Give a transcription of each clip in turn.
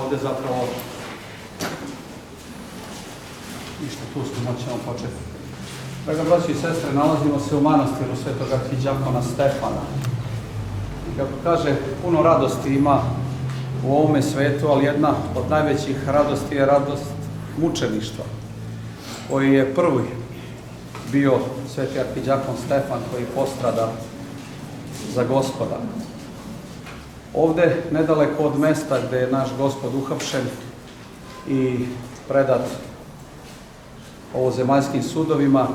Ovdje zapravo ništa tu ćemo početi. Draga braći i sestre, nalazimo se u manastiru Svetog arhiđakona Stefana. I kako kaže, puno radosti ima u ovome svetu, ali jedna od najvećih radosti je radost mučeništva, koji je prvi bio Sveti arhiđakon Stefan, koji postrada za Gospoda. Ovde, nedaleko od mesta gde je naš Gospod uhapšen i predat ovozemaljskim sudovima,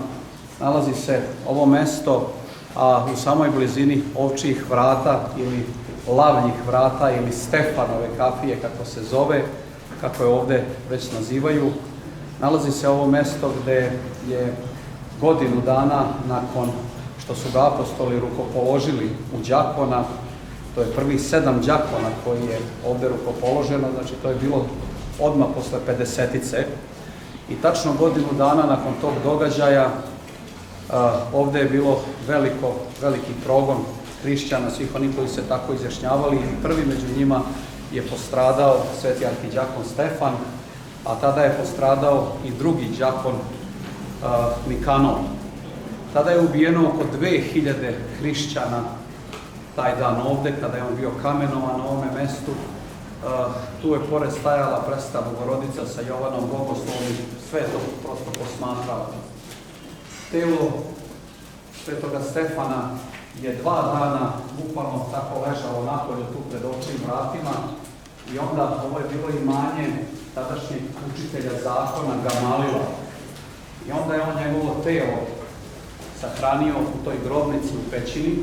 nalazi se ovo mesto, a u samoj blizini Ovčjih vrata ili Lavnjih vrata ili Stefanove kapije, kako se zove, kako je ovde već nazivaju, nalazi se ovo mesto gde je godinu dana nakon što su ga apostoli rukopoložili u đakona. To je prvih 7 đakona koji je ovde rukopoloženo, znači to je bilo odmah posle Pedesetice. I tačno godinu dana nakon tog događaja ovde je bilo veliki progon hrišćana, svih oni koji se tako izjašnjavali, i prvi među njima je postradao Sveti arhiđakon Stefan, a tada je postradao i drugi đakon Nikanor. Tada je ubijeno oko 2000 hrišćana taj dan ovde, kada je on bio kamenovan na ovome mestu. Tu je pored stajala Presveta Bogorodica sa Jovanom Bogoslovom i sve to prosto posmatrala. Telo Svetoga Stefana je 2 dana bukvalno tako ležalo napolju tu pred Ovčjim vratima, i onda ovo je bilo imanje tadašnjeg učitelja zakona Gamalila. I onda je on njegovo telo sahranio u toj grobnici u pećini.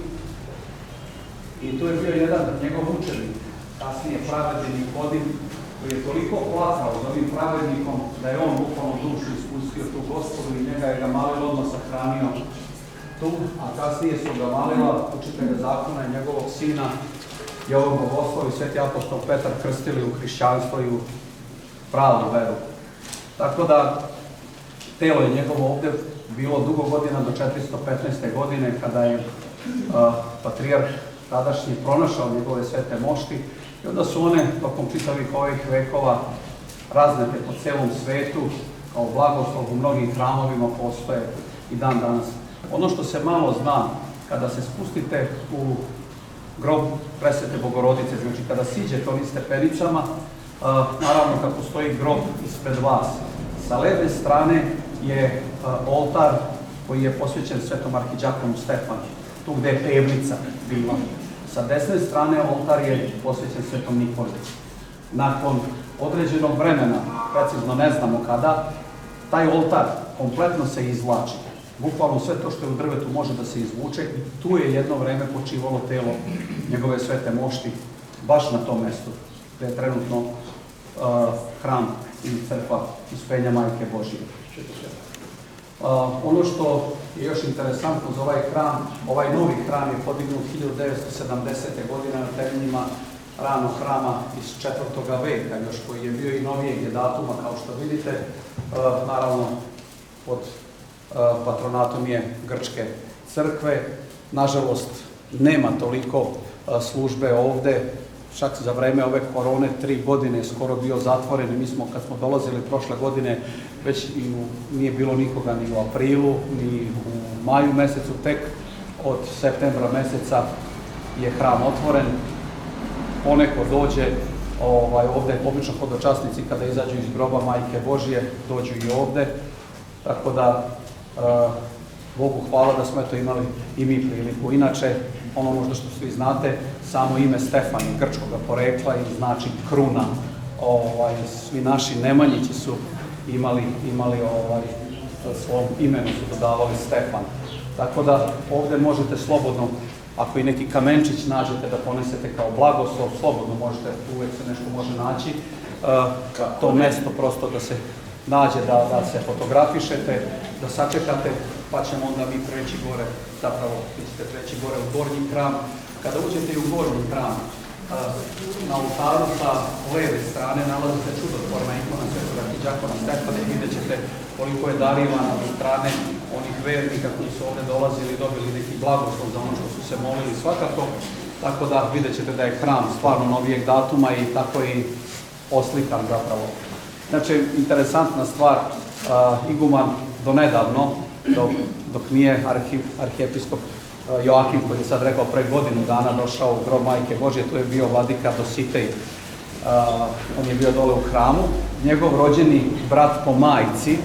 I tu je bio jedan njegov učenik, kasnije pravedni Nikodim, koji je toliko plakao za ovim pravednikom da je on bukvalno dušu ispustio tu Gospodu, i njega je Gamalil odmah sahranio tu, a kasnije su Gamalila, učitelja zakona, i njegovog sina Jovan Bogoslov i Sveti apostol Petar krstili u hrišćanstvo i u pravu veru. Tako da, telo je njegovo ovde bilo dugo godina, do 415. godine, kada je patrijarh tadašnji pronašao njegove svete mošti, i onda su one tokom čitavih ovih vekova raznete po celom svetu, kao blagoslov u mnogim hramovima postoje i dan danas. Ono što se malo zna, kada se spustite u grob Presvete Bogorodice, znači kada siđete onim stepenicama, naravno kako stoji grob ispred vas, sa leve strane je oltar koji je posvećen Svetom arhiđakonu Stefanu, tu gde je pevnica bila. Sa desne strane oltar je posvećen Svetom Nikoli. Nakon određenog vremena, precizno ne znamo kada, taj oltar kompletno se izvlači. Bukvalno sve to što je u drvetu može da se izvuče, i tu je jedno vreme počivalo telo njegove svete mošti, baš na tom mestu, gde je trenutno hram ili crkva Uspenja Majke Božije. Ono što je još interesantno za ovaj hram, ovaj novi hram je podignut 1970. godine na temeljima ranog hrama iz 4. veka, još koji je bio i novijeg je datuma, kao što vidite, naravno pod patronatom je Grčke crkve. Nažalost, nema toliko službe ovde, čak za vreme ove korone 3 godine je skoro bio zatvoren, i mi smo, kad smo dolazili prošle godine, već nije bilo nikoga ni u aprilu, ni u maju mesecu, tek od septembra meseca je hram otvoren. Poneko dođe ovde, obično hodočasnici kada izađu iz groba Majke Božije, dođu i ovde, tako da Bogu hvala da smo eto imali i mi priliku. Inače, ono možda što svi znate, samo ime Stefan je grčkoga porekla i znači kruna. Svi naši Nemanjići su imali svom imenu su dodavali Stefan. Tako da ovde možete slobodno, ako i neki kamenčić nađete da ponesete kao blagoslov, slobodno možete, uvek se nešto može naći, to mesto prosto da se nađe, da se fotografišete, da sačekate, pa ćemo onda mi preći gore, zapravo vi ćete preći gore u gornji hram. Kada uđete i u gornji hram, na oltaru sa leve strane nalazi se čudotvorna ikona Svetog arhiđakona Stefana i vidjet ćete koliko je darivana od strane onih vernika koji su ovde dolazili i dobili neki blagoslov za ono što su se molili svakako. Tako da vidjet ćete da je hram stvarno novijeg datuma i tako i oslikan zapravo. Znači, interesantna stvar, iguman donedavno, dok nije arhijepiskop Joakim, koji je sad rekao pre godinu dana došao u grob Majke Božje, tu je bio vladika Dositej, on je bio dole u hramu. Njegov rođeni brat po majci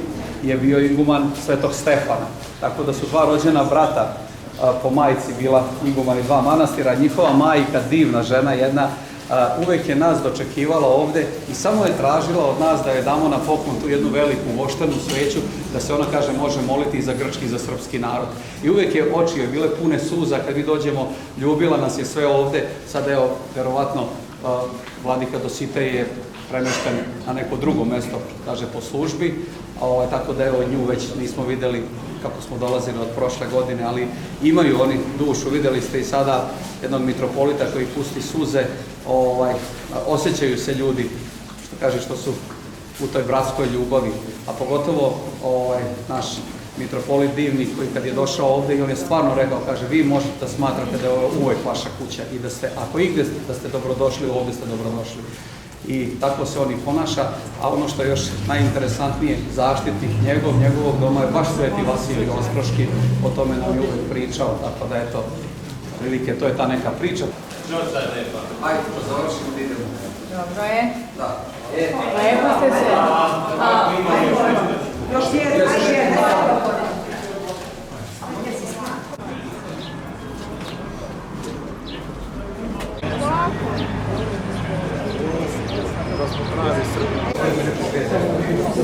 je bio iguman Svetog Stefana, tako da su dva rođena brata po majci bila igumani dva manastira. Njihova majka, divna žena jedna, uvek je nas dočekivala ovde i samo je tražila od nas da je damo na poklon tu jednu veliku voštanu sveću, da se ona, kaže, može moliti i za grčki i za srpski narod. I uvek je oči joj bile pune suza kad mi dođemo, ljubila nas je sve ovde. Sad evo, verovatno, vladika Dositej je premešten na neko drugo mesto, kaže, po službi, tako da evo nju već nismo videli kako smo dolazili od prošle godine, ali imaju oni dušu, videli ste i sada jednog mitropolita koji pusti suze, osjećaju se ljudi, što kaže, što su u toj bratskoj ljubavi, a pogotovo naš mitropolit divni koji kad je došao ovde i on je stvarno rekao, kaže, vi možete da smatrate da je ovo uvek vaša kuća i da ste, ako igde da ste dobrodošli, ovde ste dobrodošli. I tako se on i ponaša, a ono što je još najinteresantnije, zaštitnik njegovog doma je baš Sveti Vasilij Ostroški, o tome nam je uvek pričao, tako da eto, prilike, to je ta neka priča. Ajde, da završimo, da idemo. Dobro je. Da. Lepo ste se. Još jedan.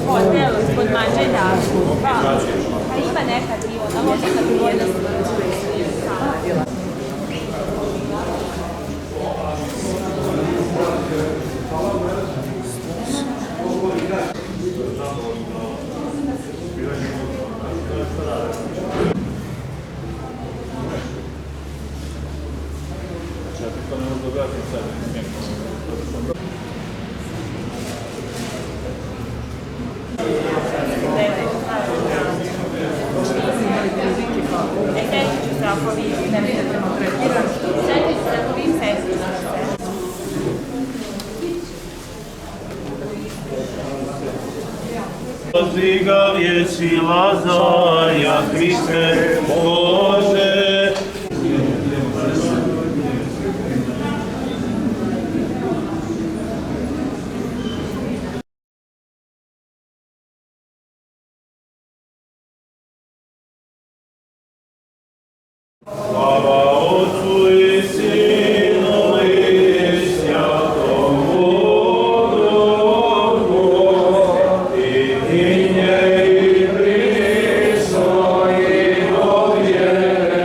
Hotel, ispod Manđelja. Pa ima nekad i ona, možda kad bi jedna Pozdrav jesi Lazarja, Hriste Bože. Slava Otcu i Sinu i Svjatomu Duhu, i nje i priso i do vijeka.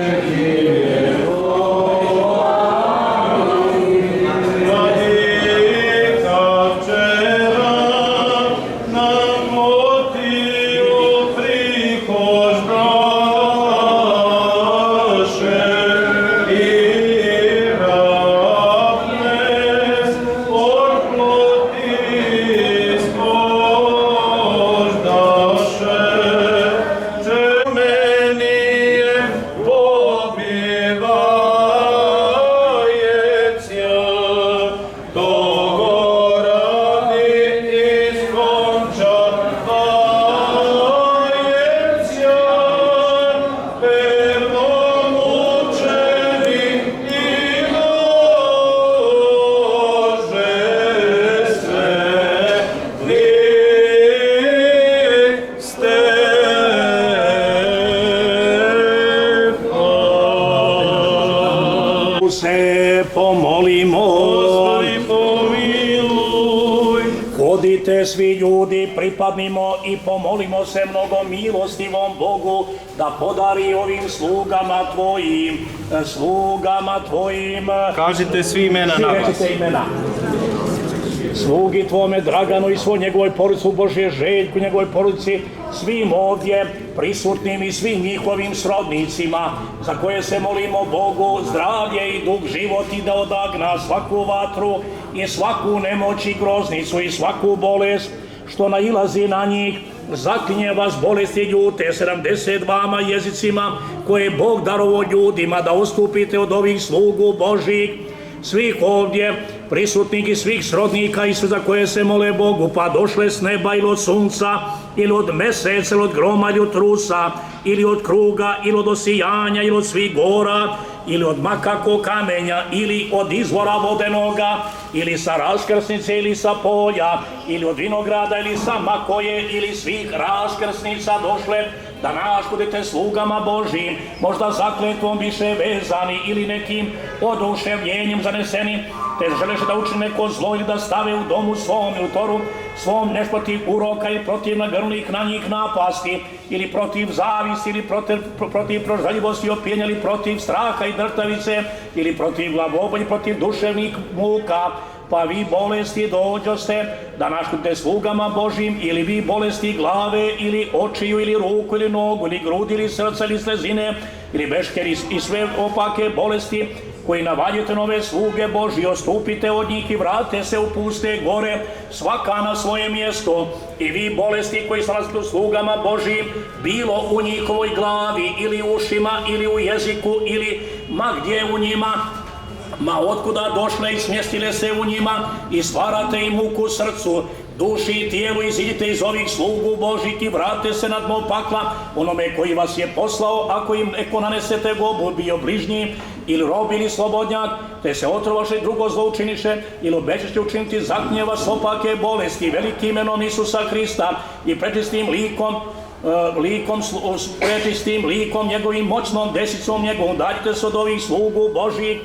se pomolimo. Gospodi pomiluj. Hodite svi ljudi, pripadnimo i pomolimo se mnogo milostivom Bogu da podari ovim slugama tvojim. Kažite svi imena na vas. Recite imena. Slugi tvome Draganu i svoj njegovoj porodici, Božje Željku, njegovoj porodici, svim ovdje prisutnim i svim njihovim srodnicima, za koje se molimo Bogu zdravlje i dug život i da odagna svaku vatru i svaku nemoć i groznicu i svaku bolest što nailazi na njih. Zaklinje vas bolesti ljute 72 jezicima koje Bog darovo ljudima da ustupite od ovih slugu Božih, svih ovdje prisutnih i svih srodnika i sve za koje se mole Bogu, pa došle s neba ili od sunca, ili od meseca, ili od groma, ili od trusa, ili od kruga, ili od osijanja, ili od svih gora, ili od makakog kamenja, ili od izvora vodenoga, ili sa raskrsnice, ili sa polja, ili od vinograda, ili sa makoje, ili svih raskrsnica došle da naškodite slugama Božim, možda zakletvom više vezani ili nekim oduševljenjem zaneseni, te želeše da učine neko zlo ili da stave u domu svom ili u toru svom nešto protiv uroka i protiv nagrlih na njih napasti, ili protiv zavisi, ili protiv prožaljivosti opijenja, ili protiv straha i drtavice, ili protiv glavobolje, protiv duševnih muka. Pa vi bolesti dođoste da naškodite slugama Božim, ili vi bolesti glave, ili očiju, ili ruku, ili nogu, ili grudi, ili srca, ili slezine, ili beškeri i sve opake bolesti koji navaljujete nove sluge Božje, ostupite od njih i vrate se u puste gore, svaka na svoje mjesto. I vi bolesti koji se nalazite u slugama Božjim, bilo u njihovoj glavi, ili u ušima, ili u jeziku, ili ma gdje u njima, ma otkuda došle i smjestile se u njima, i stvarate im muku u srcu, duši i tijelu, iziđite iz ovih slugu Božih i vrate se na dno pakla onome koji vas je poslao, ako im neko nanesete gobu, bio bližnji ili rob ili slobodnjak, te se otrovaše drugo zlo učiniše, ili obećašte učiniti, zaklinje vas opake bolesti velikim imenom Isusa Hrista i prečistim likom njegovim, moćnom desicom njegovom, daljite se od ovih slugu Božih,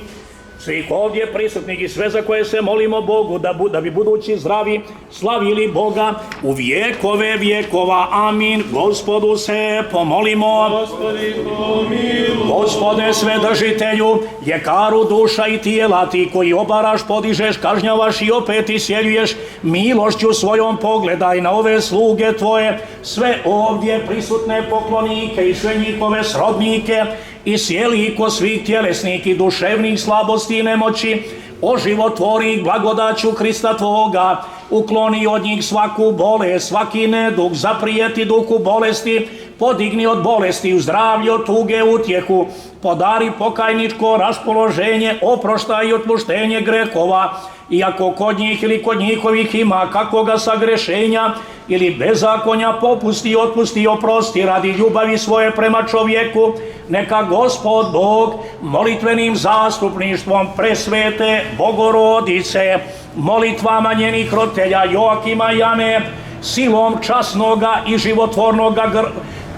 svih ovdje prisutnih i sve za koje se molimo Bogu da bi budući zdravi slavili Boga u vjekove vjekova. Amin. Gospodu se pomolimo. Gospodi pomiluj. Gospode Svedržitelju, ljekaru duša i tijela, ti koji obaraš, podižeš, kažnjavaš i opet isjeljuješ, milošću svojom pogledaj na ove sluge tvoje, sve ovdje prisutne poklonike i sve njihove srodnike, i sjeli ko svih tjelesnih i duševnih slabosti i nemoći, oživotvori ih blagodaću Krista Tvoga, ukloni od njih svaku bolest, svaki nedug, zaprijeti duhu bolesti, podigni od bolesti u zdravlje, od tuge utjehu, podari pokajničko raspoloženje, oproštaj i otpuštenje grehova, iako kod njih ili kod njihovih ima kakvoga sagrešenja ili bezakonja, popusti, otpusti i oprosti radi ljubavi svoje prema čovjeku. Neka Gospod Bog molitvenim zastupništvom presvete Bogorodice, molitvama njenih roditelja Joakima i Ane, silom časnoga i životvornoga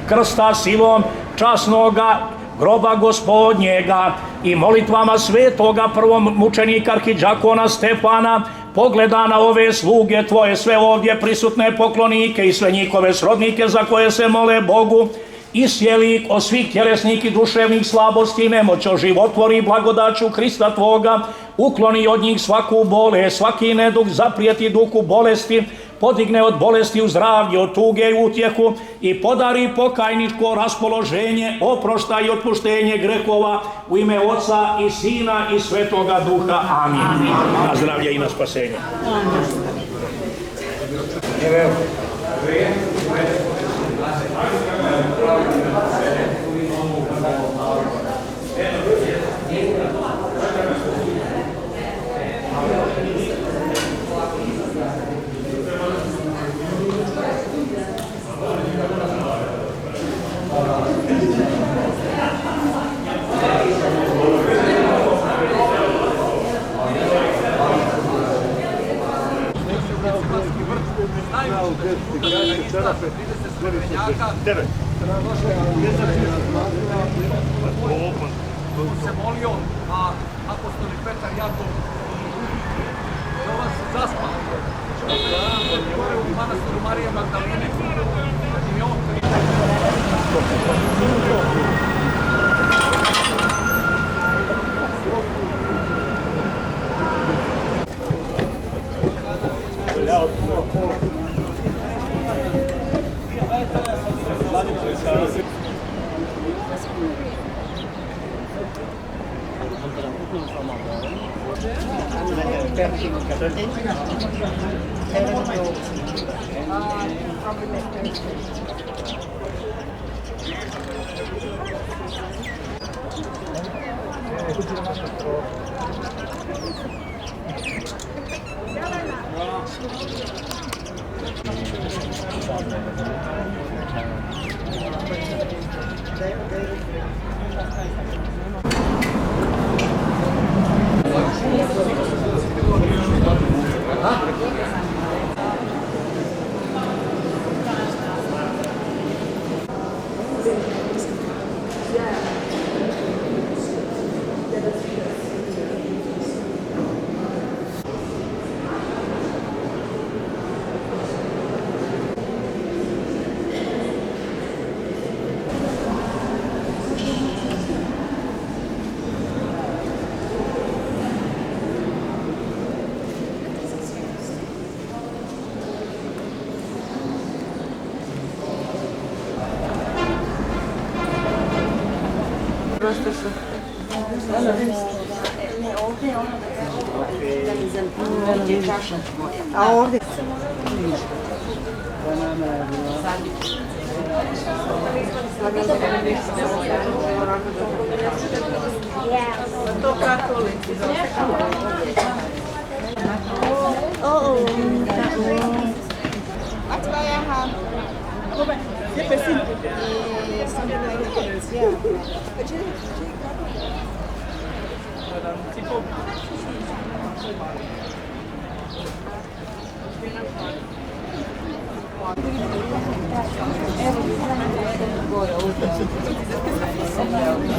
krsta, silom časnoga groba Gospodnjega i molitvama svetoga prvomučenika arhidžakona Stefana, pogleda na ove sluge tvoje, sve ovdje prisutne poklonike i sve njihove srodnike za koje se mole Bogu, isjeli od svih tjelesnih i duševnih slabosti i nemoć, oživotvori blagodaću Krista Tvoga, ukloni od njih svaku bolest, svaki nedug, zaprijeti duhu bolesti, podigne od bolesti u zdravlje, od tuge i utjehu i podari pokajničko raspoloženje, oproštaj i otpuštenje grehova u ime Oca i Sina i Svetoga Duha. Amin. Na zdravlje i na spasenje. Tu se molio, a apostoli Petar, Jakov i Jovan su zaspali. Gore u manastiru Marije Magdaline. Kad im je on A ovdje? To katolici. Wat wil je gaan? Je presin. Something like this, yeah.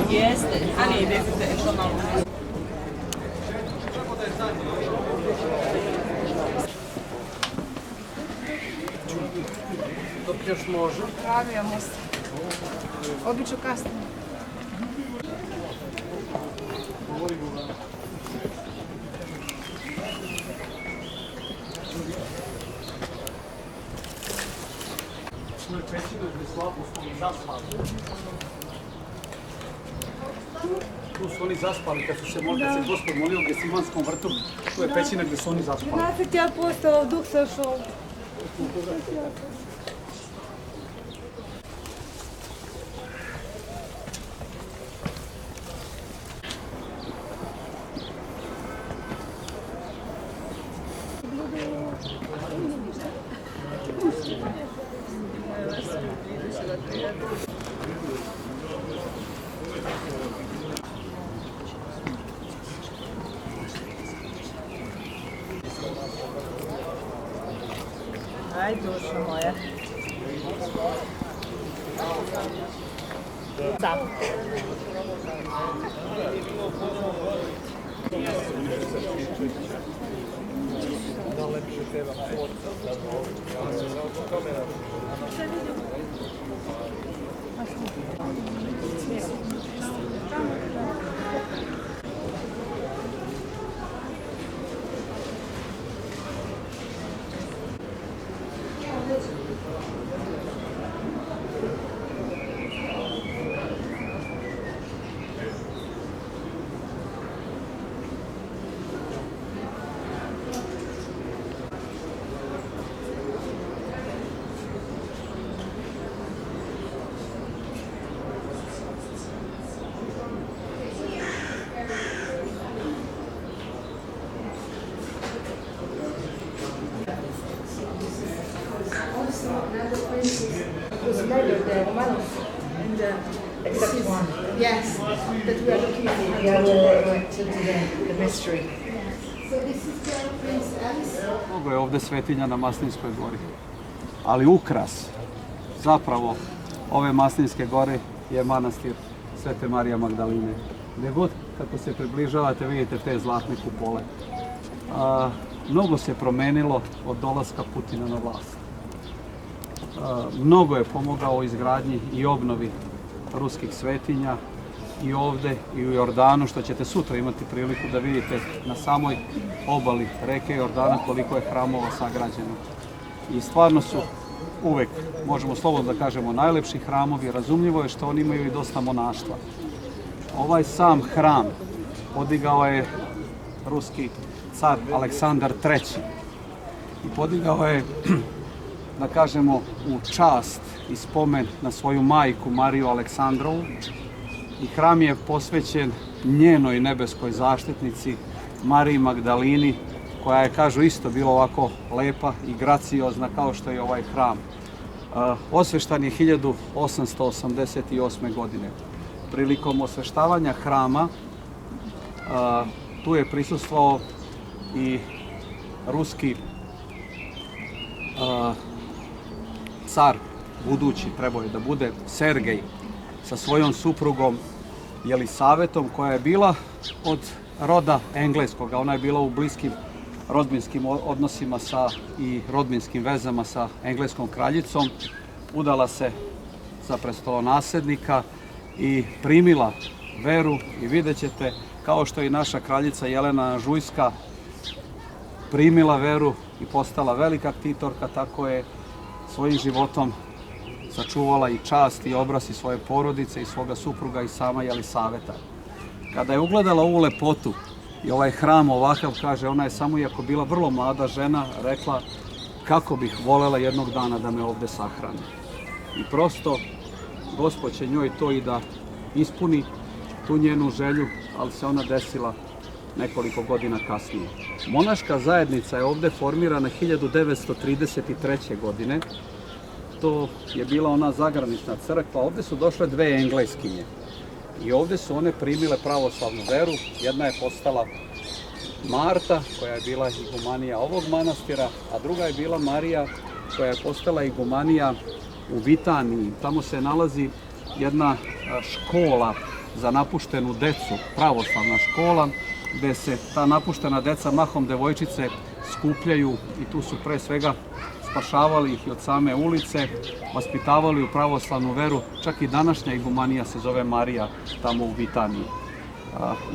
Jeste, ali idete što malo. dok još može. Pravimo se. Obično kasno. Tu je pećina gdje su apostoli zaspali. Tu su oni zaspali kad su se molili, kad se Gospod molio u Gesimanskom vrtu. Tu je pećina gdje su oni zaspali. 12 apostola, duh sašao. Aj, dušo moja. Da. Was murdered there, Romanos, and except one. Yes, that we are looking for. The other to the mystery. So this is the Prince Alice. Mnogo je ovdje svetinja na Maslinskoj gori, ali ukras zapravo ove Maslinske gore je manastir Svete Marije Magdaline. Gdje god kako se približavate vidite te zlatne kupole. Mnogo se promenilo od dolaska Putina na vlast. Mnogo je pomogao u izgradnji i obnovi ruskih svetinja i ovde i u Jordanu, što ćete sutra imati priliku da vidite na samoj obali reke Jordana koliko je hramova sagrađeno. I stvarno su uvek, možemo slobodno da kažemo, najlepši hramovi. Razumljivo je što oni imaju i dosta monaštva. Ovaj sam hram podigao je ruski car Aleksandar III. I podigao je, da kažemo, u čast i spomen na svoju majku Mariju Aleksandrovu. I hram je posvećen njenoj nebeskoj zaštitnici Mariji Magdalini, koja je, kažu, isto bila ovako lepa i graciozna kao što je ovaj hram. Osveštan je 1888. godine. Prilikom osveštavanja hrama tu je prisustvovao i ruski car, budući, trebao je da bude Sergej, sa svojom suprugom Jelisavetom, koja je bila od roda engleskog, a ona je bila u bliskim rodbinskim odnosima i rodbinskim vezama sa engleskom kraljicom. Udala se za prestolonaslednika i primila veru i vidjet ćete, kao što i naša kraljica Jelena Anžujska primila veru i postala velika ktitorka, tako je svojim životom sačuvala i čast i obraz i svoje porodice i svoga supruga i sama Jelisaveta. Kada je ugledala ovu lepotu i ovaj hram ovakav, kaže, ona je samo, iako bila vrlo mlada žena, rekla kako bih volela jednog dana da me ovde sahrani. I prosto Gospod će njoj to i da ispuni, tu njenu želju, ali se ona desila nekoliko godina kasnije. Monaška zajednica je ovde formirana 1933. godine. To je bila ona zagranična crkva. Ovde su došle dve engleskinje i ovde su one primile pravoslavnu veru. Jedna je postala Marta, koja je bila igumanija ovog manastira, a druga je bila Marija, koja je postala igumanija u Vitaniji. Tamo se nalazi jedna škola za napuštenu decu, pravoslavna škola, gde se ta napuštena deca, mahom devojčice, skupljaju i tu su pre svega spašavali ih i od same ulice, vaspitavali u pravoslavnu veru. Čak i današnja igumanija se zove Marija tamo u Vitaniji.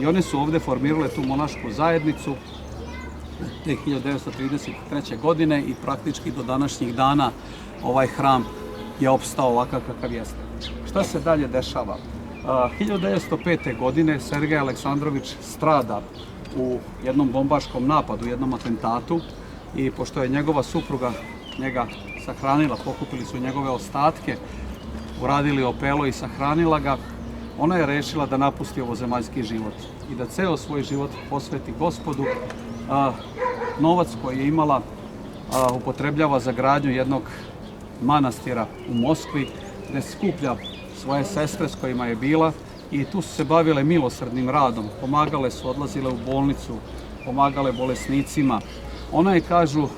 I one su ovde formirale tu monašku zajednicu te 1933. godine i praktički do današnjih dana ovaj hram je opstao ovakav kakav jeste. Šta se dalje dešava? 1905. godine Sergej Aleksandrović strada u jednom bombaškom napadu, u jednom atentatu, i pošto je njegova supruga njega sahranila, pokupili su njegove ostatke, uradili opelo i sahranila ga, ona je rešila da napusti ovozemaljski život i da ceo svoj život posveti Gospodu. Novac koji je imala upotrebljava za gradnju jednog manastira u Moskvi, gde skuplja svoje sestre s kojima je bila i tu su se bavile milosrdnim radom. Pomagale su, odlazile u bolnicu, pomagale bolesnicima. Ona je, kažu,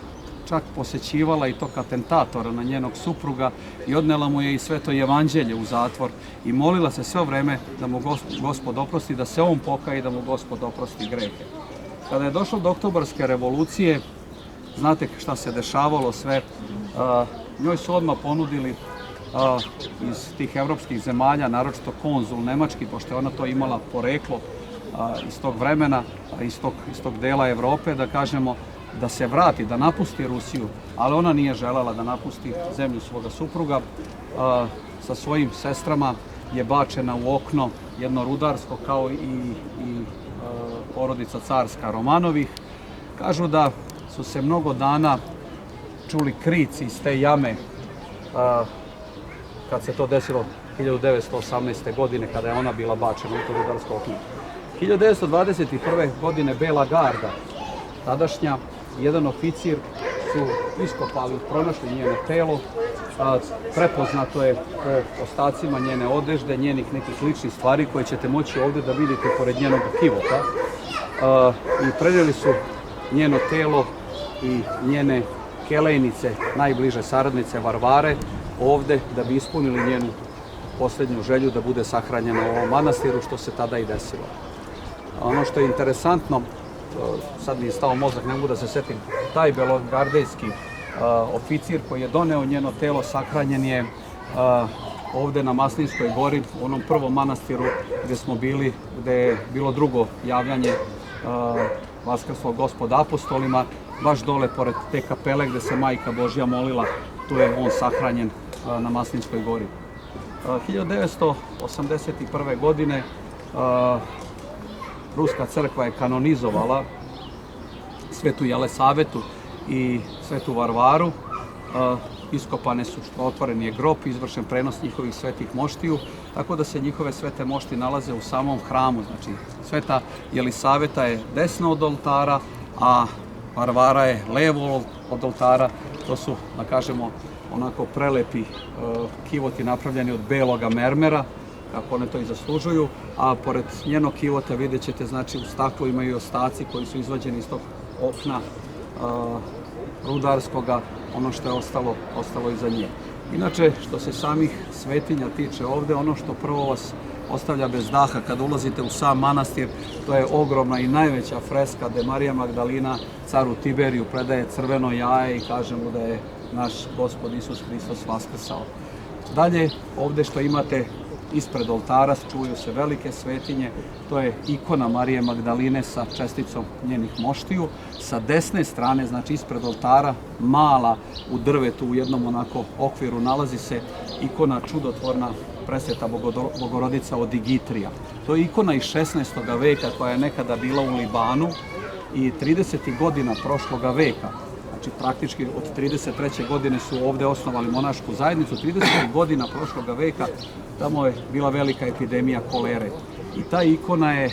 čak posećivala i tog atentatora na njenog supruga i odnela mu je i sveto evanđelje u zatvor i molila se sve vreme da mu Gospod oprosti, da se on pokaje i da mu Gospod oprosti grehe. Kada je došlo do Oktobarske revolucije, znate šta se dešavalo sve, njoj su odmah ponudili iz tih evropskih zemalja, naročito konzul nemački, pošto je ona to imala poreklo iz tog vremena, iz tog dela Evrope, da kažemo, da se vrati, da napusti Rusiju, ali ona nije želela da napusti zemlju svoga supruga. Sa svojim sestrama je bačena u okno jedno rudarsko, kao i porodica carska Romanovih. Kažu da su se mnogo dana čuli krici iz te jame kad se to desilo 1918. godine, kada je ona bila bačena u to rudarsko okno. 1921. godine Bela garda, tadašnja, jedan oficir su iskopali, pronašli njeno telo, prepoznato je po ostacima njene odežde, njenih nekih ličnih stvari koje ćete moći ovde da vidite pored njenog kivota, i preneli su njeno telo i njene kelejnice, najbliže saradnice Varvare, ovde da bi ispunili njenu posljednju želju da bude sahranjena u ovom manastiru, što se tada i desilo. Ono što je interesantno, sad mi je stao mozak, ne mogu da se setim, taj belogardejski oficir koji je doneo njeno telo sahranjen je ovde na Maslinskoj gori, u onom prvom manastiru gde smo bili, gde je bilo drugo javljanje Vaskrslog Gospoda apostolima, baš dole pored te kapele gde se Majka Božja molila, tu je on sahranjen na Maslinskoj gori. 1981. godine Ruska crkva je kanonizovala Svetu Jelesavetu i Svetu Varvaru. Iskopane su, otvoren je grob, izvršen prenos njihovih svetih moštiju, tako da se njihove svete mošti nalaze u samom hramu. Znači, Sveta Jelisaveta je desno od oltara, a Varvara je levo od oltara. To su, da kažemo, onako prelepi kivoti napravljeni od beloga mermera, kako one to i zaslužuju, a pored njenog kivota vidjet ćete, znači, u staklu imaju ostaci koji su izvađeni iz tog okna rudarskoga, ono što je ostalo iza nje. Inače, što se samih svetinja tiče ovde, ono što prvo vas ostavlja bez daha kad ulazite u sam manastir, to je ogromna i najveća freska gde Marija Magdalina caru Tiberiju predaje crveno jaje i kaže mu da je naš Gospod Isus Hristos vaskrsao. Dalje, ovde što imate ispred oltara čuju se velike svetinje, to je ikona Marije Magdaline sa česticom njenih moštiju. Sa desne strane, znači ispred oltara, mala u drvetu u jednom onako okviru nalazi se ikona čudotvorna Presveta Bogorodica od Digitrija. To je ikona iz 16. veka koja je nekada bila u Libanu i 30. godina prošloga veka. Znači, praktički od 33. godine su ovde osnovali monašku zajednicu. 30. godina prošloga veka tamo je bila velika epidemija kolere. I ta ikona je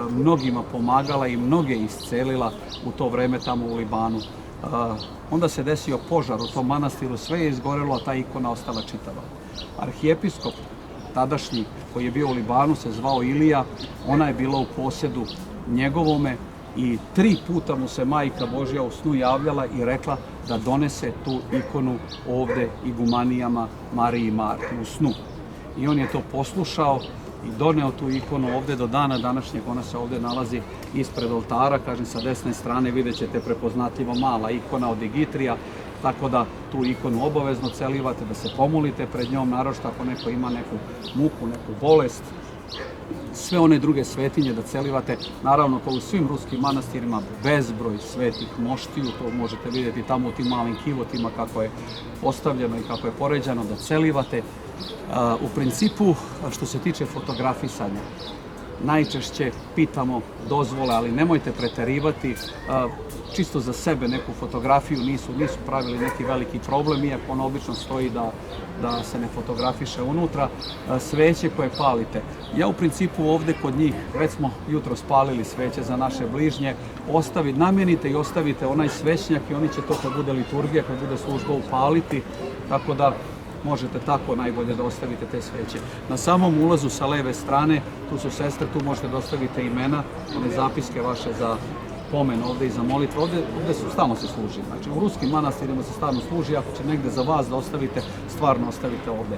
mnogima pomagala i mnoge iscelila u to vreme tamo u Libanu. Onda se desio požar u tom manastiru, sve je izgorelo, a ta ikona ostala čitava. Arhijepiskop tadašnji koji je bio u Libanu se zvao Ilija, ona je bila u posjedu njegovome i 3 puta mu se Majka Božja u snu javljala i rekla da donese tu ikonu ovde igumanijama Mariji i Marti u snu. I on je to poslušao i doneo tu ikonu ovde do dana današnjeg. Ona se ovde nalazi ispred oltara, kažem, sa desne strane vidjet ćete prepoznatljivo mala ikona od Digitrija, tako da tu ikonu obavezno celivate, da se pomolite pred njom, naročito ako neko ima neku muku, neku bolest, sve one druge svetinje da celivate. Naravno, kao u svim ruskim manastirima, bezbroj svetih moštiju, to možete vidjeti tamo u tim malim kivotima kako je postavljeno i kako je poređano, da celivate. U principu, što se tiče fotografisanja, najčešće pitamo dozvole, ali nemojte preterivati. Čisto za sebe neku fotografiju nisu pravili neki veliki problem, iako ono obično stoji da se ne fotografiše unutra. Sveće koje palite, ja u principu ovde kod njih, već smo jutro spalili sveće za naše bližnje, namenite i ostavite onaj svećnjak i oni će to kad bude liturgija, kad bude služba upaliti, tako da možete tako najbolje da ostavite te sveće. Na samom ulazu sa leve strane, tu su sestre, tu možete da ostavite imena, one zapiske vaše za pomen ovde i za molitvu. Ovde stalno se služi. Znači, u ruskim manastirima se stalno služi, ako će negde za vas da ostavite, stvarno ostavite ovde.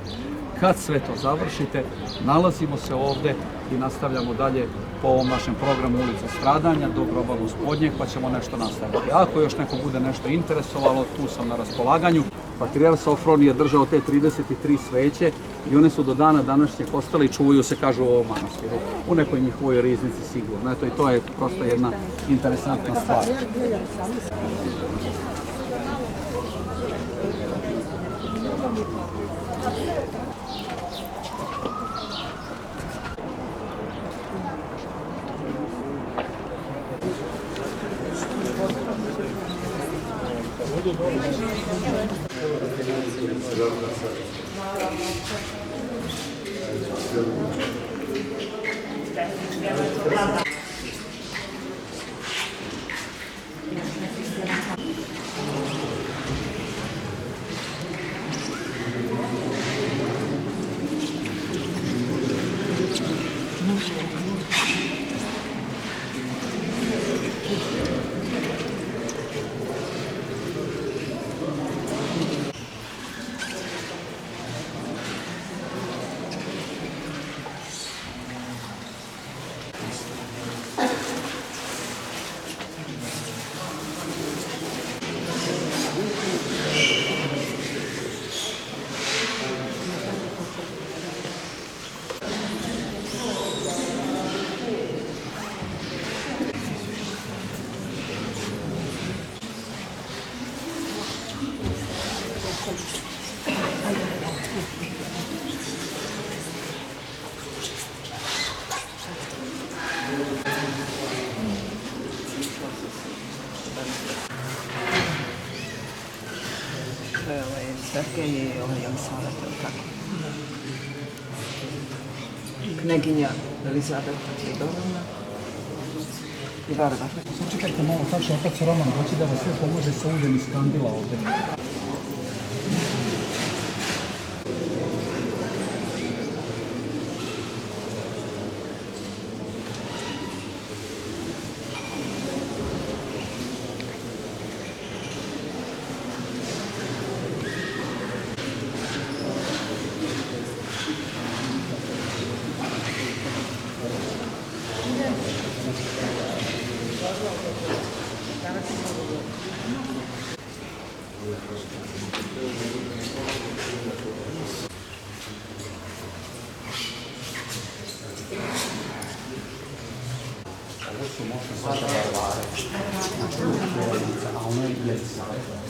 Kad sve to završite, nalazimo se ovde i nastavljamo dalje po ovom našem programu Ulica stradanja do groba Gospodnjeg, pa ćemo nešto nastaviti. Ako još neko bude nešto interesovalo, tu sam na raspolaganju. Patrijarh Sofron je držao te 33 sveće i one su do dana današnjeg ostale i čuvaju se, kažu, u ovom manastiru. U nekoj njihovoj riznici sigurno. Eto, i to je prosto jedna interesantna stvar. Sergej i Jelisaveta, tako. Kneginja Elizaveta Fidorovna i Varvar. Čekajte malo, kaže otac Roman, hoće da vas sve pomože sa uljem iz kandila ovdje. a ono je Jelisaveta.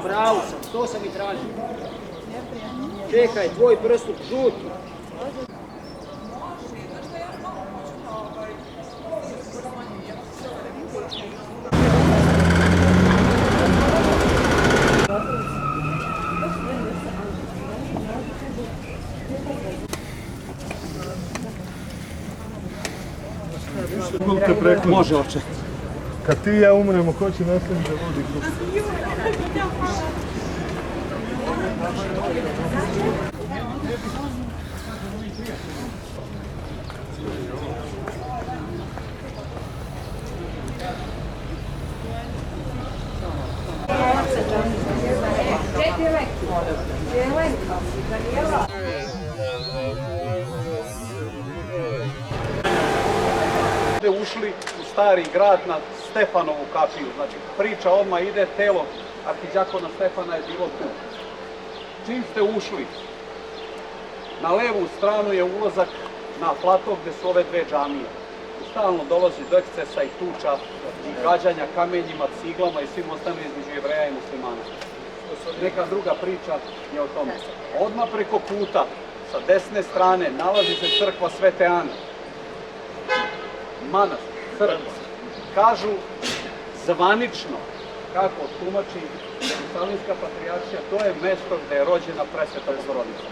Bravo sam, to sam i tražio. Čekaj, tvoj prstup žuti. Može, oče. Kad ti i ja umremo, ko će nastaviti da vodi grupu? Ušli u stari grad na Stefanovu kapiju, znači priča odmah ide, telo arhidjakona Stefana je bilo tu. čim ste ušli, na levu stranu je ulazak na plato gde su ove dve džamije. Stalno dolazi do ekscesa i tuča i gađanja kamenjima, ciglama i svim ostalim između Jevreja i muslimana. Neka druga priča je o tome. Odmah preko puta, sa desne strane, nalazi se crkva Svete Ane. Manastir, crkva. Kažu zvanično, kako tumači Jerusalimska patrijaršija, to je mesto gde je rođena presveta Bogorodica.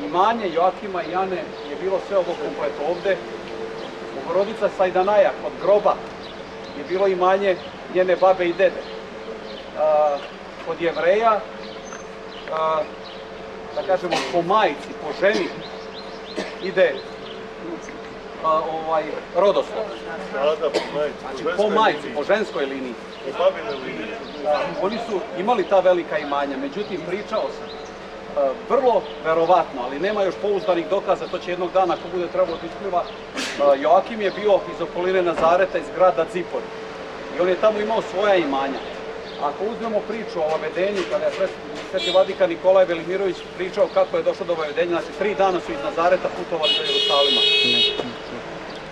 Imanje Joakima i Ane je bilo sve ovo komplet ovde. Bogorodica Sajdanaja kod groba je bilo imanje njene babe i dede. Kod Jevreja, da kažemo po majici, po ženi, ide rodoslov. Znači po majici, po ženskoj liniji. Oni su imali ta velika imanja, međutim pričao sam, vrlo verovatno, ali nema još pouzdanih dokaza, to će jednog dana ako bude trebalo da ispliva. Joakim je bio iz okoline Nazareta, iz grada Zipori i on je tamo imao svoja imanja. Ako uzmemo priču o vavedenju, kada je sveti vladika Nikolaj Velimirović pričao kako je došlo do vavedenja, znači 3 dana su iz Nazareta putovali do Jerusalima.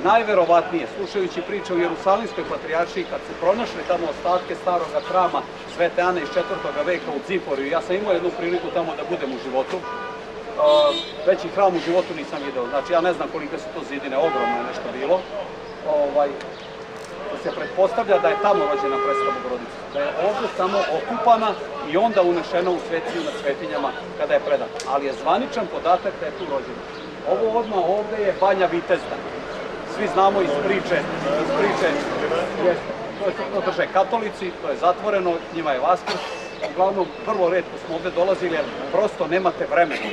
Najverovatnije, slušajući priče u Jerusalimskoj patrijaršiji, kad su pronašli tamo ostatke staroga hrama Svete Ane iz 4. veka u Ziporiju, ja sam imao jednu priliku tamo da budem u životu, veći hram u životu nisam video, znači ja ne znam kolike su to zidine, ogromno je nešto bilo. Se pretpostavlja da je tamo rođena presveta Bogorodica, da je ovdje samo okupana i onda unešena u svetinju nad svetinjama kada je predata. Ali je zvaničan podatak da je tu rođena. Ovo odmah ovdje je Banja Vitezda. Svi znamo iz priče, to drže katolici, to je zatvoreno, njima je Vaskrs. Uglavnom, vrlo retko smo ovdje dolazili jer prosto nemate vremena.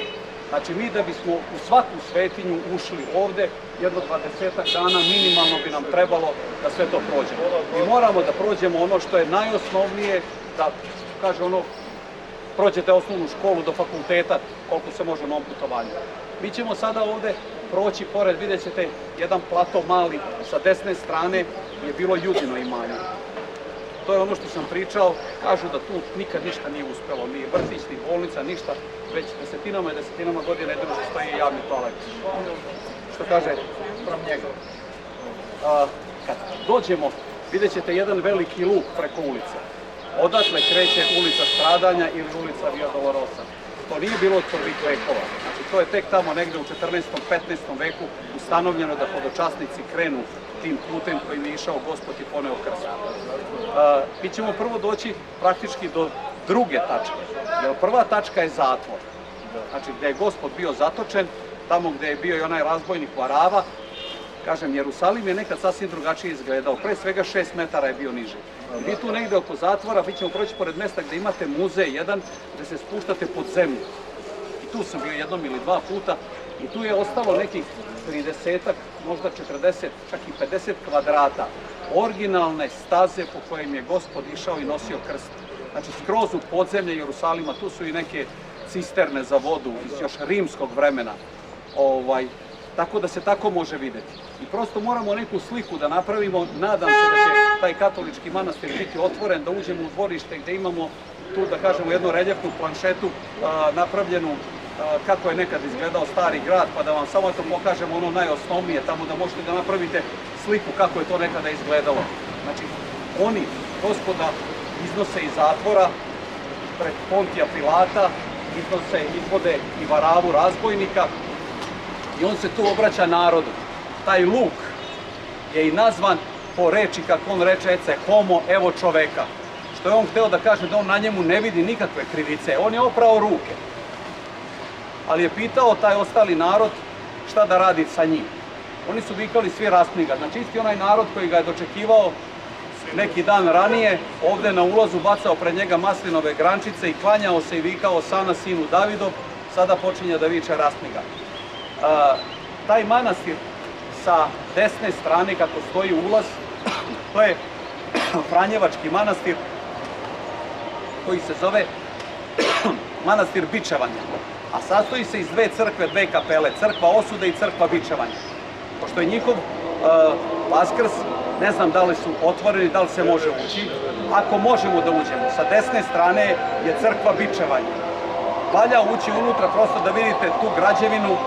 Znači mi da bismo u svaku svetinju ušli ovde, jedno 20 dana minimalno bi nam trebalo da sve to prođemo. Mi moramo da prođemo ono što je najosnovnije, da kaže ono, prođete osnovnu školu do fakulteta, koliko se može na ovom putovanju. Mi ćemo sada ovde proći pored, vidjet ćete jedan plato mali, sa desne strane je bilo Judino imanje. To je ono što sam pričao, kažu da tu nikad ništa nije uspelo, ni vrtić, ni bolnica, ništa, već desetinama i desetinama godina jedino što stoji javni toalet. Što kaže sprem njega. Kad dođemo, vidjet ćete jedan veliki luk preko ulice. Odatle kreće ulica Stradanja ili ulica Via Dolorosa. To nije bilo od prvih vekova. Znači, to je tek tamo negde u 14. 15. veku ustanovljeno da hodočasnici krenu tim putem kojim je išao Gospod i poneo krst. Mi ćemo prvo doći praktički do druge tačke, jer prva tačka je zatvor. Znači, gde je Gospod bio zatočen, tamo gde je bio i onaj razbojnik Varava. Kažem, Jerusalim je nekad sasvim drugačije izgledao, pre svega 6 metara je bio niže. Vi tu negde oko zatvora, vi ćemo proći pored mesta gde imate muzej jedan, gde se spuštate pod zemlju. I tu sam bio jednom ili dva puta i tu je ostalo nekih 30-ak, možda 40, čak i 50 kvadrata originalne staze po kojim je Gospod išao i nosio krst. Znači, skroz u podzemlje Jerusalima, tu su i neke cisterne za vodu iz još rimskog vremena. Tako da se tako može videti. I prosto moramo neku sliku da napravimo, nadam se da će taj katolički manastir biti otvoren, da uđemo u dvorište gde imamo tu, da kažemo, jednu reljefnu planšetu napravljenu kako je nekad izgledao stari grad, pa da vam samo to pokažemo ono najosnovnije, tamo da možete da napravite sliku kako je to nekada izgledalo. Znači, oni Gospoda iznose iz zatvora pred Pontija Pilata, izvode i Varavu razbojnika, i on se tu obraća narodu. Taj luk je i nazvan po reči, kako on reče, ece homo, evo čoveka. Što je on hteo da kaže da on na njemu ne vidi nikakve krivice. On je oprao ruke. Ali je pitao taj ostali narod šta da radi sa njim. Oni su vikali svi raspni ga. Znači isti onaj narod koji ga je dočekivao neki dan ranije, ovde na ulazu bacao pred njega maslinove grančice i klanjao se i vikao Sana sinu Davidov, sada počinje da viče raspni ga. Taj manastir sa desne strane kako stoji ulaz, to je Franjevački manastir koji se zove manastir Bičevanja, a sastoji se iz dve crkve, dve kapele, crkva Osude i crkva Bičevanja. Pošto je njihov Vaskrs, ne znam da li su otvoreni, da li se može ući. Ako možemo da uđemo, sa desne strane je crkva Bičevanja. valja ući unutra prosto da vidite tu građevinu.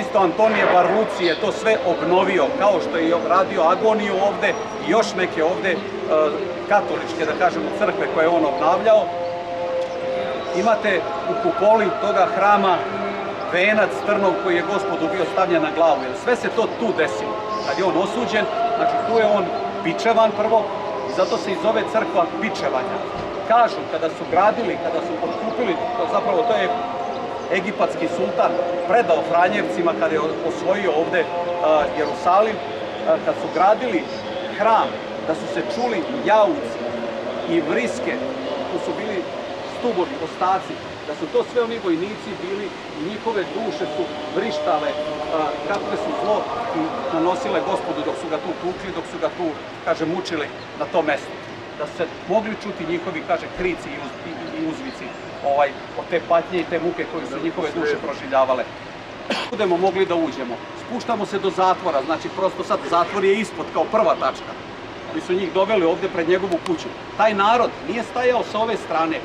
Isto Antonije Barluci je to sve obnovio, kao što je radio Agoniju ovde i još neke ovde katoličke, da kažemo, crkve koje je on obnavljao. Imate u kupoli toga hrama venac trnov koji je Gospodu bio stavljen na glavu, jer sve se to tu desilo. Kad je on osuđen, znači tu je on bičevan prvo i zato se i zove crkva bičevanja. Kažu, kada su gradili, kada su potkupili, zapravo to je egipatski sultan predao Franjevcima kada je osvojio ovde Jerusalim, kad su gradili hram, da su se čuli jauci i vriske, tu su bili stubovi, ostaci, da su to sve oni vojnici bili i njihove duše su vrištale kakve su zlo i nanosile Gospodu dok su ga tu tukli, dok su ga tu, kaže, mučili na tom mestu. Da se mogli čuti njihovi, kaže, krici i uzvici od te patnje i te muke koje su njihove duše proživljavale. Budemo mogli da uđemo. Spuštamo se do zatvora, znači prosto sad zatvor je ispod kao prva tačka. Oni su njih doveli ovde pred njegovu kuću. Taj narod nije stajao sa ove strane.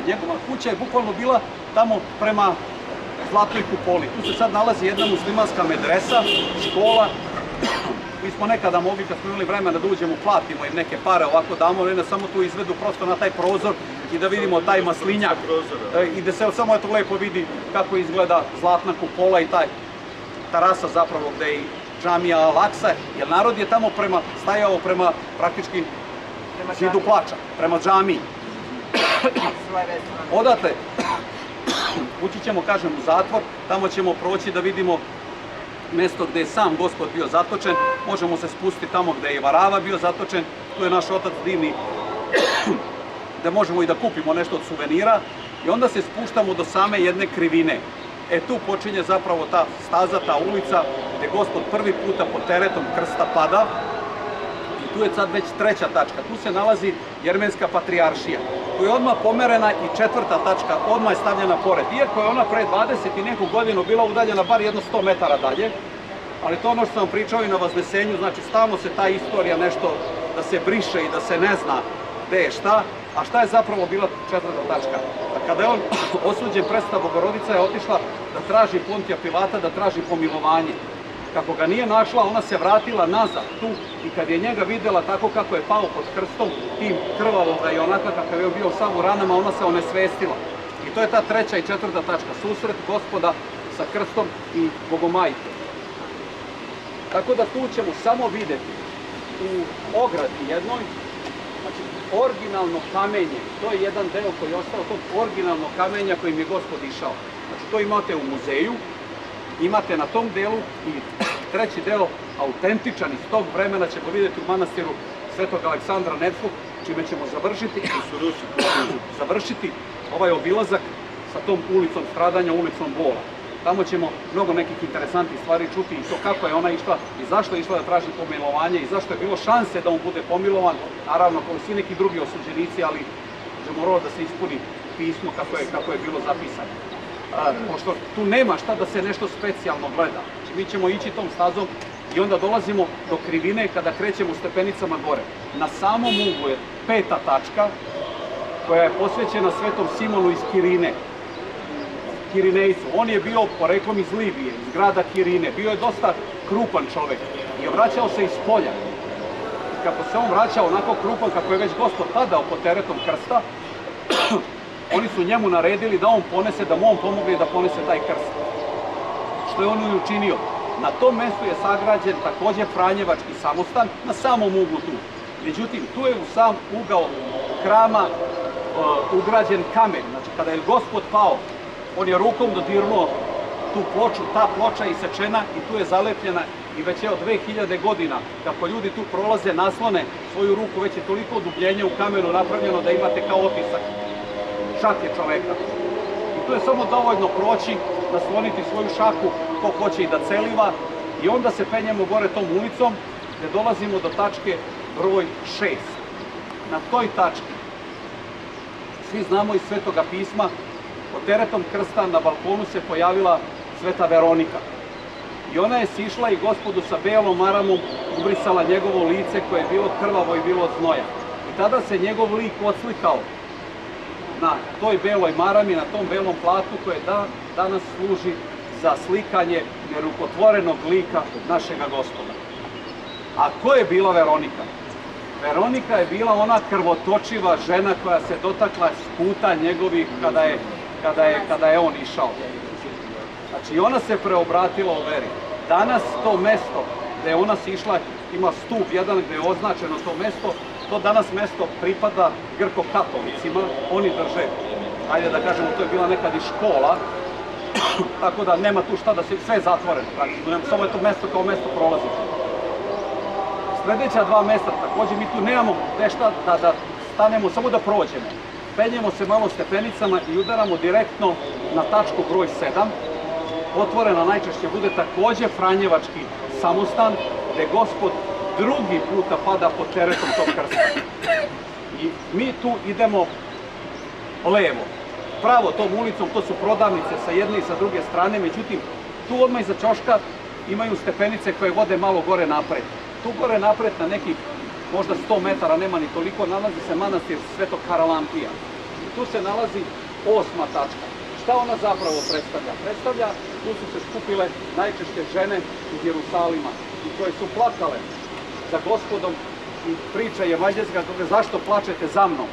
Njegova kuća je bukvalno bila tamo prema Zlatnoj kupoli. Tu se sad nalazi jedna muslimanska medresa, škola. Mi smo nekada mogli, kad smo imali vremena da uđemo, platimo im neke pare, ovako damo, ne samo tu izvedu prosto na taj prozor i da vidimo taj maslinjak. I da se samo eto lepo vidi kako izgleda Zlatna kupola i taj terasa zapravo gde je i džamija Al-Aksa, jer narod je tamo stajao prema praktički zidu plača, prema džamiji. Odatle ući ćemo, kažem, u zatvor, tamo ćemo proći da vidimo mesto gde je sam Gospod bio zatočen, možemo se spustiti tamo gde je Varava bio zatočen, tu je naš otac divni, gde možemo i da kupimo nešto od suvenira i onda se spuštamo do same jedne krivine. Tu počinje zapravo ta staza, ta ulica gde Gospod prvi puta pod teretom krsta pada i tu je sad već treća tačka, tu se nalazi Jermenska patrijaršija. Tu je odmah pomerena i četvrta tačka, odmah je stavljena pored. Iako je ona pre 20 i neku godinu bila udaljena bar jedno 100 metara dalje, ali to ono što sam vam pričao i na Vaznesenju, znači stalno se ta istorija nešto da se briše i da se ne zna gde je šta, a šta je zapravo bila četvrta tačka. Kada je on osuđen, Presveta Bogorodica je otišla da traži Pontija Pilata, da traži pomilovanje. Kako ga nije našla, ona se vratila nazad tu i kad je njega videla tako kako je pao pod krstom, tim krvavoga i onaka kakav je bio sam u ranama, ona se onesvestila. I to je ta treća i četvrta tačka, susret Gospoda sa krstom i Bogomajke. Tako da tu ćemo samo videti u ogradi jednoj, znači originalno kamenje, to je jedan deo koji je ostao tog originalnog kamenja kojim je Gospod išao. Znači to imate u muzeju, imate na tom delu i treći deo autentičan iz tog vremena ćemo vidjeti u manastiru Svetog Aleksandra Nevskog, čime ćemo završiti ovaj obilazak sa tom ulicom stradanja, ulicom bola. Tamo ćemo mnogo nekih interesantnih stvari čuti i to kako je ona išla i zašto je išla da traži pomilovanje i zašto je bilo šanse da on bude pomilovan, naravno kao i svi neki drugi osuđenici, ali je moralo da se ispuni pismo kako je bilo zapisano. Pošto tu nema šta da se nešto specijalno gleda. Znači mi ćemo ići tom stazom i onda dolazimo do krivine kada krećemo stepenicama gore. Na samom uglu je peta tačka koja je posvećena Svetom Simonu iz Kirine, Kirinejcu. On je bio poreklom iz Libije, iz grada Kirine. Bio je dosta krupan čovek i vraćao se iz polja. Kako se on vraćao onako krupan kako je već Gospod padao pod teretom krsta, oni su njemu naredili da on ponese, da mu on pomogne da ponese taj krst. Što je on i učinio. Na tom mestu je sagrađen takođe Franjevački samostan, na samom uglu tu. Međutim, tu je u sam ugao hrama ugrađen kamen. Znači, kada je Gospod pao, on je rukom dodirnuo tu ploču, ta ploča je isečena i tu je zalepljena i već je od 2000 godina, kako ljudi tu prolaze, naslone svoju ruku, već je toliko odubljenje u kamenu napravljeno da imate kao otisak šake čoveka. I tu je samo dovoljno proći, nasloniti svoju šaku, ko hoće i da celiva, i onda se penjemo gore tom ulicom, gde dolazimo do tačke broj 6. Na toj tački, svi znamo iz Svetoga pisma, pod teretom krsta na balkonu se pojavila Sveta Veronika. I ona je sišla i Gospodu sa belom maramom ubrisala njegovo lice koje je bilo krvavo i bilo od znoja. I tada se njegov lik odslikao na toj beloj marami, na tom belom platu koje danas služi za slikanje nerukotvorenog lika našega Gospoda. A ko je bila Veronika? Veronika je bila ona krvotočiva žena koja se dotakla puta njegovih kada je on išao. Znači, ona se preobratila u veri. Danas to mesto gde je ona sišla, ima stup jedan gde je označeno to mesto, to danas mesto pripada grko-katolicima, oni drže, ajde da kažemo, to je bila nekad i škola, tako da nema tu šta da se, sve je zatvoreno, samo je to mesto kao mesto prolazite. Sledeća dva mesta, takođe mi tu nemamo nešto da stanemo, samo da prođemo. Penjemo se malo stepenicama i udaramo direktno na tačku broj 7. Otvorena najčešće bude takođe Franjevački samostan, gde Gospod drugi puta pada pod teretom tog krsta. I mi tu idemo levo. Pravo tom ulicom, to su prodavnice sa jedne i sa druge strane, međutim, tu odmah iza ćoška imaju stepenice koje vode malo gore napred. Tu gore napred na nekih možda 100 metara, nema ni toliko, nalazi se manastir Svetog Haralampija. I tu se nalazi 8. tačka. Šta ona zapravo predstavlja? Predstavlja, tu su se skupile najčešće žene iz Jerusalima i koje su plakale za Gospodom i priča evanđelska, zašto plačete za mnom?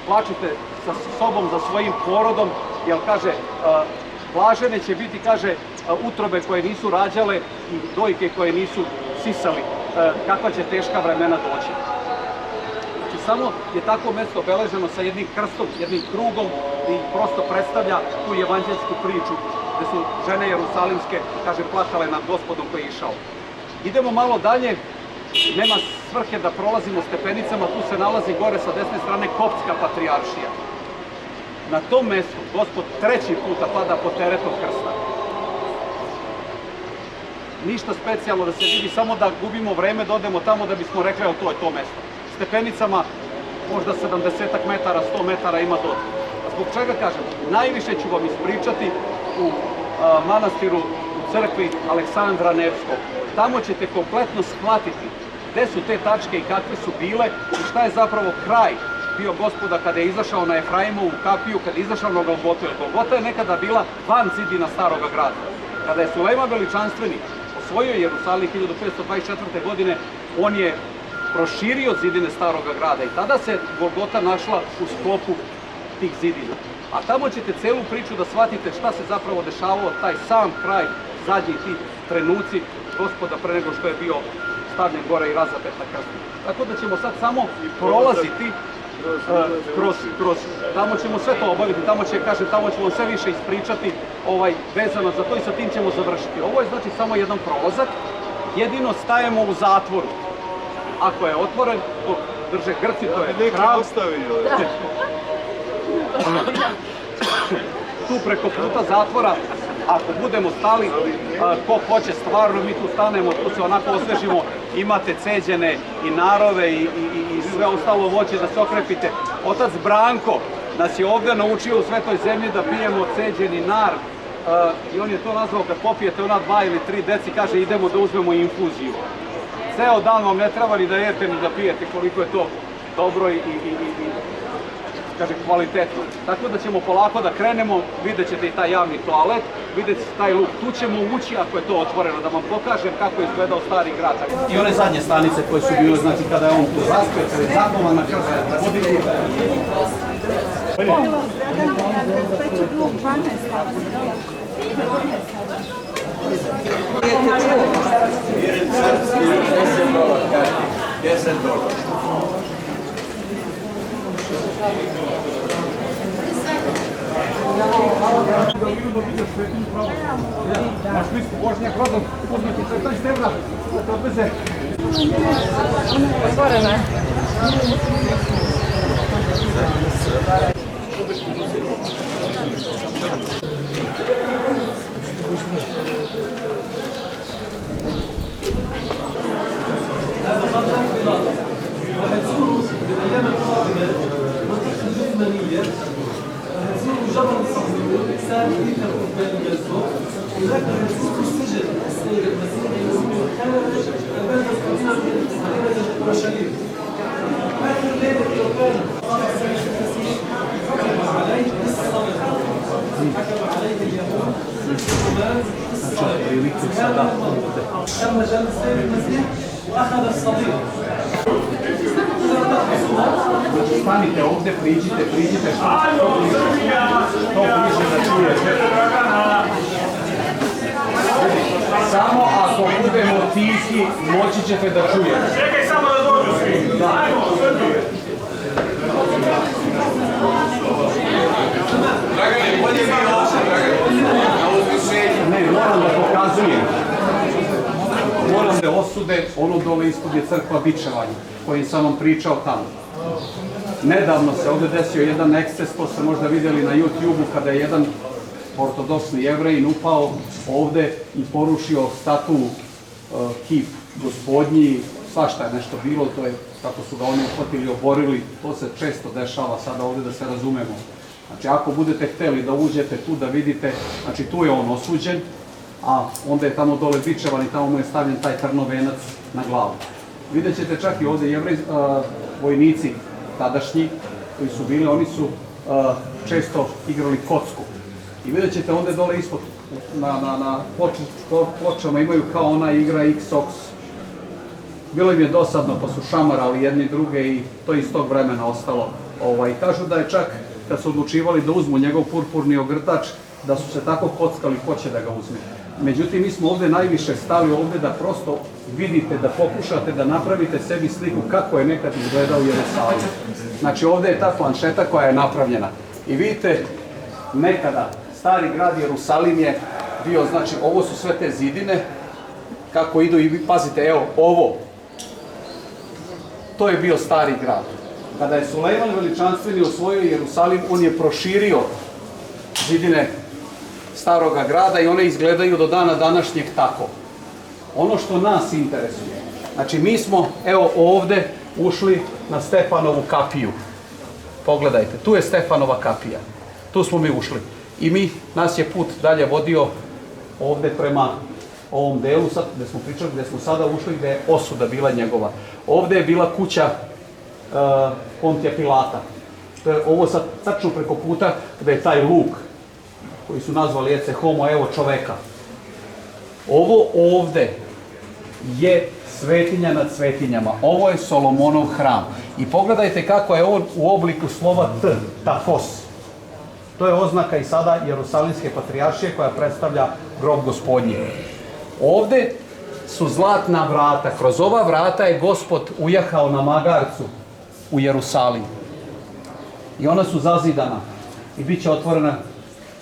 Plačite sa sobom, za svojim porodom, jer kaže, blažene će biti, kaže, utrobe koje nisu rađale i dojke koje nisu sisali. Kakva će teška vremena doći. Znači, samo je tako mesto obeleženo sa jednim krstom, jednim krugom i prosto predstavlja tu evanđelsku priču gde su žene jerusalimske, kaže, plakale nad Gospodom koji je išao. Idemo malo dalje, nema svrhe da prolazimo stepenicama, tu se nalazi gore sa desne strane Koptska patrijaršija. Na tom mestu Gospod treći puta pada pod teretom krsta. Ništa specijalno da se vidi, samo da gubimo vreme, da odemo tamo da bismo rekli, evo to je to mesto. Stepenicama možda 70 metara, 100 metara ima dođe. Zbog čega kažem? Najviše ću vam ispričati u manastiru, u crkvi Aleksandra Nevskog. Tamo ćete kompletno shvatiti gde su te tačke i kakve su bile i šta je zapravo kraj bio Gospoda kada je izašao na Efraimovu kapiju, kada je izašao na Golgotu. Golgota je nekada bila van zidina Staroga grada. Kada je Sulejman Veličanstveni osvojio Jerusalim 1524. godine, on je proširio zidine Staroga grada i tada se Golgota našla u sklopu tih zidina. A tamo ćete celu priču da shvatite šta se zapravo dešavalo, taj sam kraj, zadnji ti trenuci Gospoda pre nego što je bio stavljen gore i razapet na krstu. Tako da ćemo sad samo prolaziti kroz, tamo ćemo sve to obaviti, tamo ćemo sve više ispričati vezano za to i sa tim ćemo završiti. Ovo je znači samo jedan prolazak, jedino stajemo u zatvoru. Ako je otvoren, to drže Grci, to je hram. Tu preko puta zatvora, ako budemo stali, ko hoće stvarno, mi tu stanemo, tu se onako osvežimo, imate ceđene i narove i sve ostalo voće da se okrepite. Otac Branko nas je ovde naučio u Svetoj zemlji da pijemo ceđeni nar i on je to nazvao kad popijete ona 2 ili 3 deci, kaže idemo da uzmemo infuziju. Ceo dan vam ne treba ni da jete ni da pijete koliko je to dobro i kaže, kvalitetno. Tako da ćemo polako da krenemo, vidjet ćete i taj javni toalet, vidjet ćete taj luk. Tu ćemo ući ako je to otvoreno, da vam pokažem kako je izgledao stari grad. I one zadnje stanice koje su bile, znači kada je on tu raspet, kada je zakovan na krstu, vodili. Naš list Božnjak rodom, uzmeti 14 evra, to obveze. Otvoreno je. آخر ليلة لو كان sada ovde. Stanite ovde, priđite što bliže da čujete. Samo ako budemo tihi, moći ćete da čujete. Čekaj samo da dođu svi. Dragane, bolje mi je ovdje, Dragane. Ne, moram da pokazujem. Moram da osude, ono dole ispod je crkva bičevanja, koji sam vam pričao tamo. Nedavno se ovdje desio jedan eksces, to ste možda vidjeli na YouTube-u, kada je jedan ortodoksni Jevrejin upao ovdje i porušio statu kip gospodnji, svašta je nešto bilo, to je kako su ga oni uhvatili, oborili, to se često dešava sada ovdje da se razumemo. Znači ako budete htjeli da uđete tu da vidite, znači tu je on osuđen, a onda je tamo dole bičevan i tamo mu je stavljen taj trnovenac na glavu. Vidjet ćete čak i ovdje vojnici tadašnji koji su bili, oni su često igrali kocku. I vidjet ćete ovdje dole ispod na pločama imaju kao ona igra X-Ox. Bilo im je dosadno pa su šamarali jedni druge i to je iz tog vremena ostalo. Kažu da je čak kad su odlučivali da uzmu njegov purpurni ogrtač, da su se tako kockali ko će da ga uzme. Međutim, mi smo ovdje najviše stali ovdje da prosto vidite, da pokušate da napravite sebi sliku kako je nekad izgledao Jerusalim. Znači ovdje je ta planšeta koja je napravljena. I vidite, nekada stari grad Jerusalim je bio, znači ovo su sve te zidine, kako idu i vi pazite, evo ovo, to je bio stari grad. Kada je Sulejman Veličanstveni osvojio Jerusalim, on je proširio zidine staroga grada i one izgledaju do dana današnjeg tako. Ono što nas interesuje, znači mi smo, evo ovdje, ušli na Stefanovu kapiju. Pogledajte, tu je Stefanova kapija. Tu smo mi ušli. I nas je put dalje vodio ovdje prema ovom delu, gdje smo pričali, gdje smo sada ušli, gdje je osuda bila njegova. Ovdje je bila kuća Pontija Pilata. To je ovo sad tačno preko puta gdje je taj luk koji su nazvali Ece Homo, evo čoveka. Ovo ovdje je svetinja nad svetinjama. Ovo je Solomonov hram. I pogledajte kako je on u obliku slova T, Tafos. To je oznaka i sada Jerusalimske patrijaršije koja predstavlja grob Gospodnji. Ovdje su zlatna vrata. Kroz ova vrata je Gospod ujahao na magarcu u Jerusalim. I ona su zazidana. I bit će otvorena,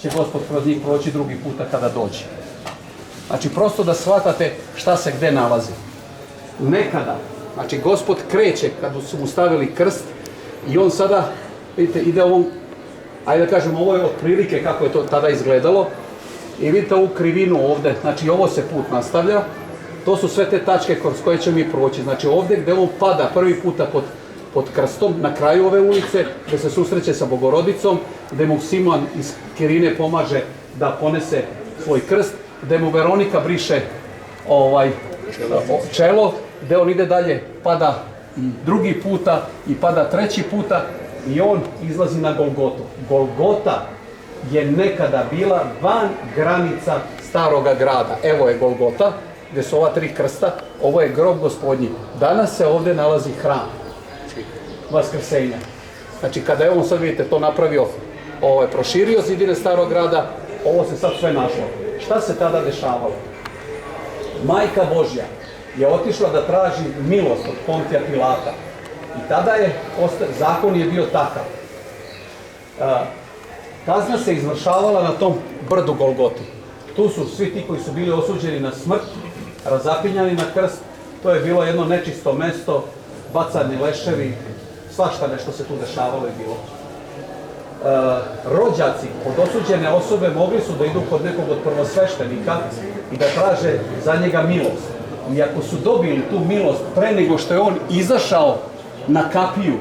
će Gospod kroz njih proći drugi puta kada dođe. Znači, prosto da shvatate šta se gde nalazi. Nekada, znači, Gospod kreće kad su mu stavili krst i on sada, vidite, ide ovom, ajde da kažem, ovo je otprilike kako je to tada izgledalo. I vidite ovu krivinu ovdje, znači ovo se put nastavlja. To su sve te tačke kroz koje ćemo mi proći. Znači ovdje gdje on pada prvi puta pod krstom, na kraju ove ulice, gdje se susreće sa Bogorodicom, gdje mu Simon iz Kirine pomaže da ponese svoj krst, gdje mu Veronika briše čelo, gdje on ide dalje, pada i drugi puta i pada treći puta i on izlazi na Golgotu. Golgota je nekada bila van granica staroga grada. Evo je Golgota, gdje su ova tri krsta, ovo je grob Gospodnji. Danas se ovdje nalazi hram Vaskrsenja. Znači kada je on, sad vidite, to napravio, proširio zidine starog grada, ovo se sad sve našlo. Šta se tada dešavalo? Majka Božja je otišla da traži milost od Pontija Pilata. I tada je, zakon je bio takav. Kazna se izvršavala na tom brdu Golgoti. Tu su svi ti koji su bili osuđeni na smrt, razapinjani na krst. To je bilo jedno nečisto mesto, bacani leševi, svašta nešto se tu dešavalo i bilo. Rođaci od osuđene osobe mogli su da idu kod nekog od prvosveštenika i da traže za njega milost. I ako su dobili tu milost pre nego što je on izašao na kapiju,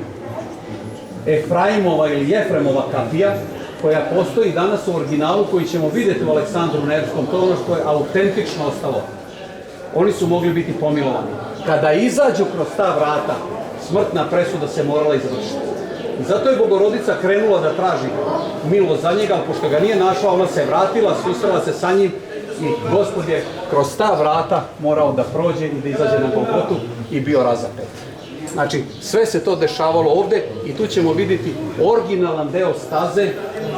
Efraimova ili Jefremova kapija, koja postoji danas u originalu, koji ćemo vidjeti u Aleksandru Nevskom, to je ono što je autentično ostalo. Oni su mogli biti pomilovani. Kada izađu kroz ta vrata, smrtna presuda se morala izvršiti. I zato je Bogorodica krenula da traži milost za njega, ali pošto ga nije našla, ona se vratila, susrela se sa njim I Gospod je kroz ta vrata morao da prođe i da izađe na Golgotu i bio razapet. Znači, sve se to dešavalo ovde i tu ćemo vidjeti originalan deo staze,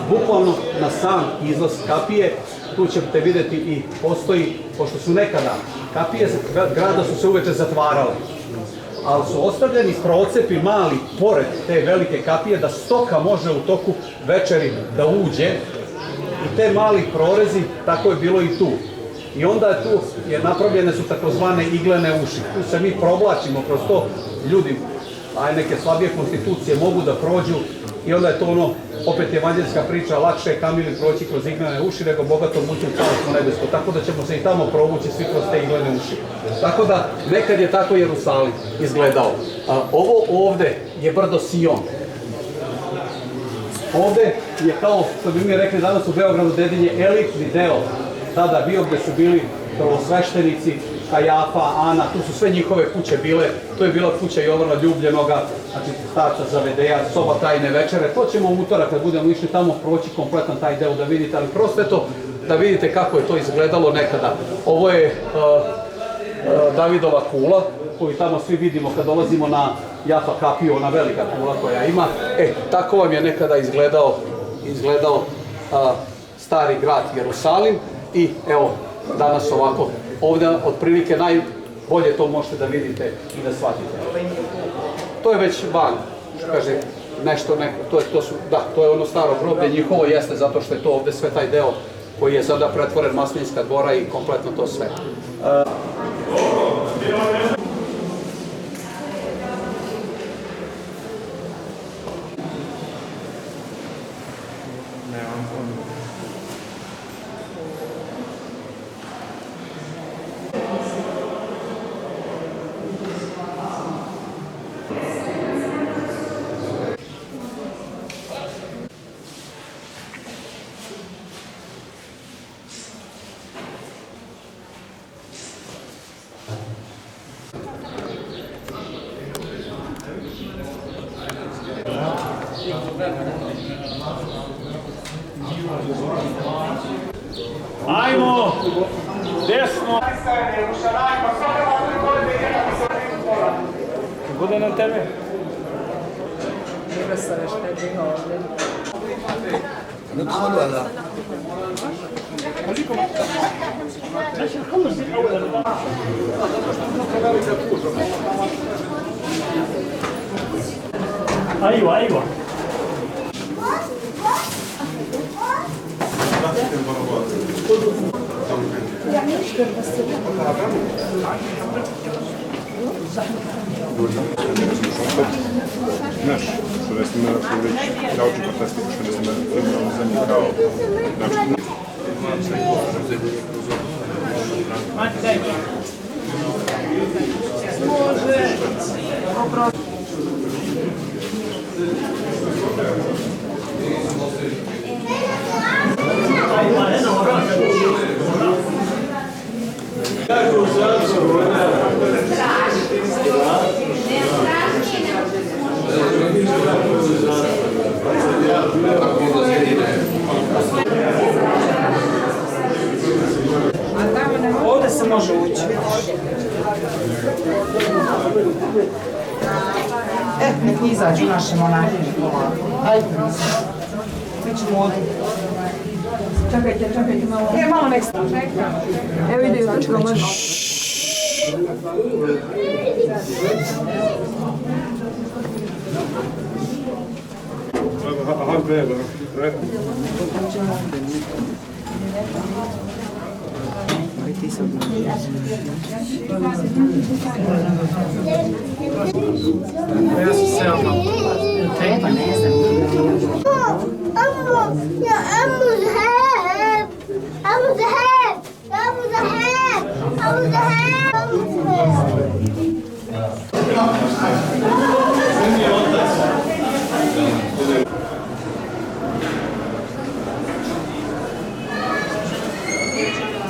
bukvalno na sam izlaz kapije. Tu ćete vidjeti i postoji, pošto su nekada kapije grada su se uveče zatvarale, ali su ostavljeni procepi mali pored te velike kapije da stoka može u toku večeri da uđe i te mali prorezi, tako je bilo i tu. I onda tu napravljene su takozvane iglene uši. Tu se mi provlačimo kroz to, ljudi, a neke slabije konstitucije mogu da prođu i onda je to ono, opet evanđeljska priča, lakše je kamili proći kroz iglene uši nego bogatom ući u Carstvo nebesko. Tako da ćemo se i tamo provući svi kroz te iglene uši. Tako da nekad je tako Jerusalim izgledao. Ovo ovde je brdo Sion. Ovde je kao, što bi mi rekli danas u Beogradu, Dedinje, elitni deo tada bio gde su bili prvosveštenici, Kajafa, Ana, tu su sve njihove kuće bile, to je bila kuća Jovana Ljubljenoga, znači starca Zavedeja, soba tajne večere, to ćemo u utorak kad budemo išli tamo proći kompletan taj deo da vidite, ali prosto eto da vidite kako je to izgledalo nekada. Ovo je Davidova kula, koju tamo svi vidimo kad dolazimo na Jafa kapiju, ona velika kula koja ima. Tako vam je nekada izgledao stari grad Jerusalim i evo danas ovako. Ovdje otprilike najbolje to možete da vidite i da shvatite. To je već van, kaže nešto, to je ono staro groblje njihovo, jeste zato što je to ovdje sve taj deo koji je sada pretvoren Maslinska dvora i kompletno to sve. Ajmo, desno. Bude na tebe? ايوه Znaš, što ne smije da već nauči fantastiku, što ne smije da filmamo za njih kao... Ovdje se može ući. Nek izađu naše monahije. Ajde. Mi ćemo ovdje. Čekajte malo. Malo nek se. Evo ide Julička, može. Aha, beba. Ja sam se ono... Treba, ne znam.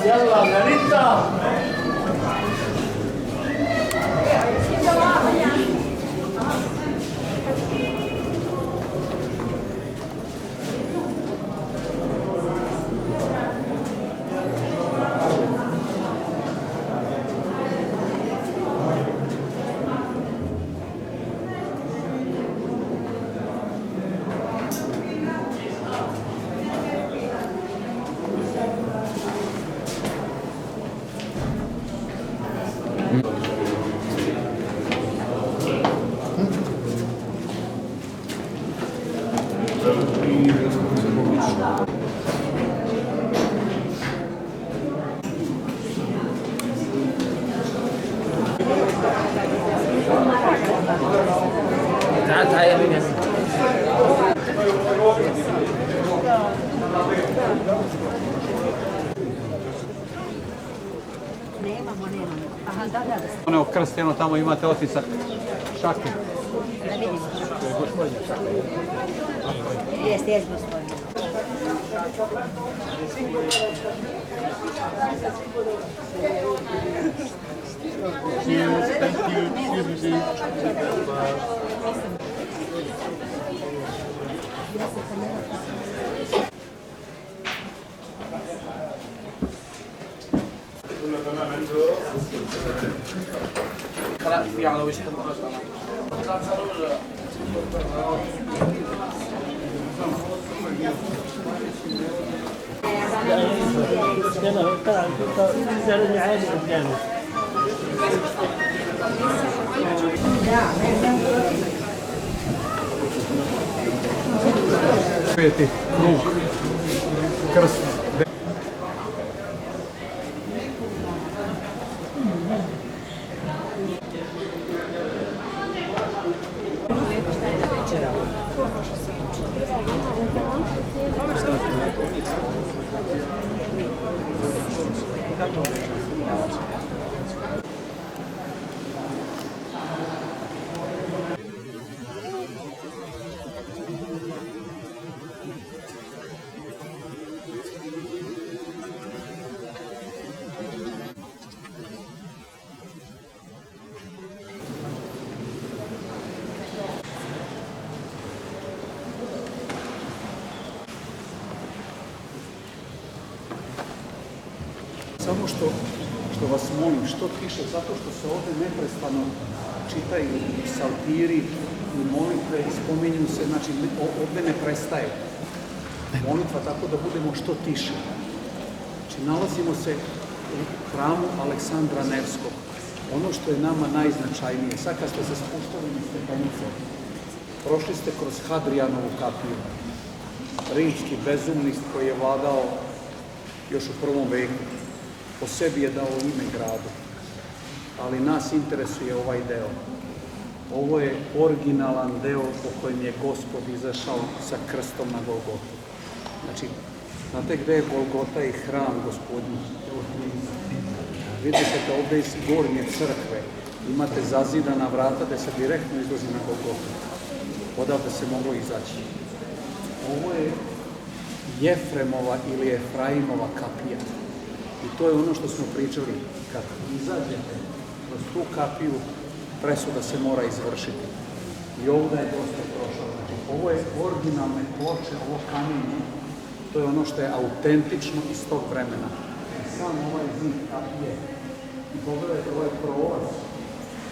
Jalla, Merita! Ono krsteno, tamo imate otisak šake. Jeste, jeste, gospodine. Peti krug, krst. Samo što vas molim, što tiše, zato što se ovdje neprestano čitaju psaltiri i molitve i spominju se, znači ovdje ne prestaje molitva, tako da budemo što tiše. Znači nalazimo se u hramu Aleksandra Nevskog. Ono što je nama najznačajnije, sad kad ste se spuštali na stepenice, prošli ste kroz Hadrijanovu kapiju, rimski bezumnist koji je vladao još u prvom veku. Po sebi je dao ime gradu, ali nas interesuje ovaj deo. Ovo je originalan deo po kojem je Gospod izašao sa krstom na Golgotu. Znači, znate gde je Golgota i hram Gospodnji? Vidite ćete ovdje iz gornje crkve, imate zazidana vrata gde se direktno izlazi na Golgotu. Odavde se moglo izaći. Ovo je Jefremova ili Efraimova kapija. I to je ono što smo pričali, kad izađete kroz tu kapiju, presuda se mora izvršiti. I ovdje je dosta prošlo. Znači, ovo je originalne ploče, ovo kamenje, to je ono što je autentično iz tog vremena. I sam ovaj zid kapije, i pogledajte ovaj prolaz,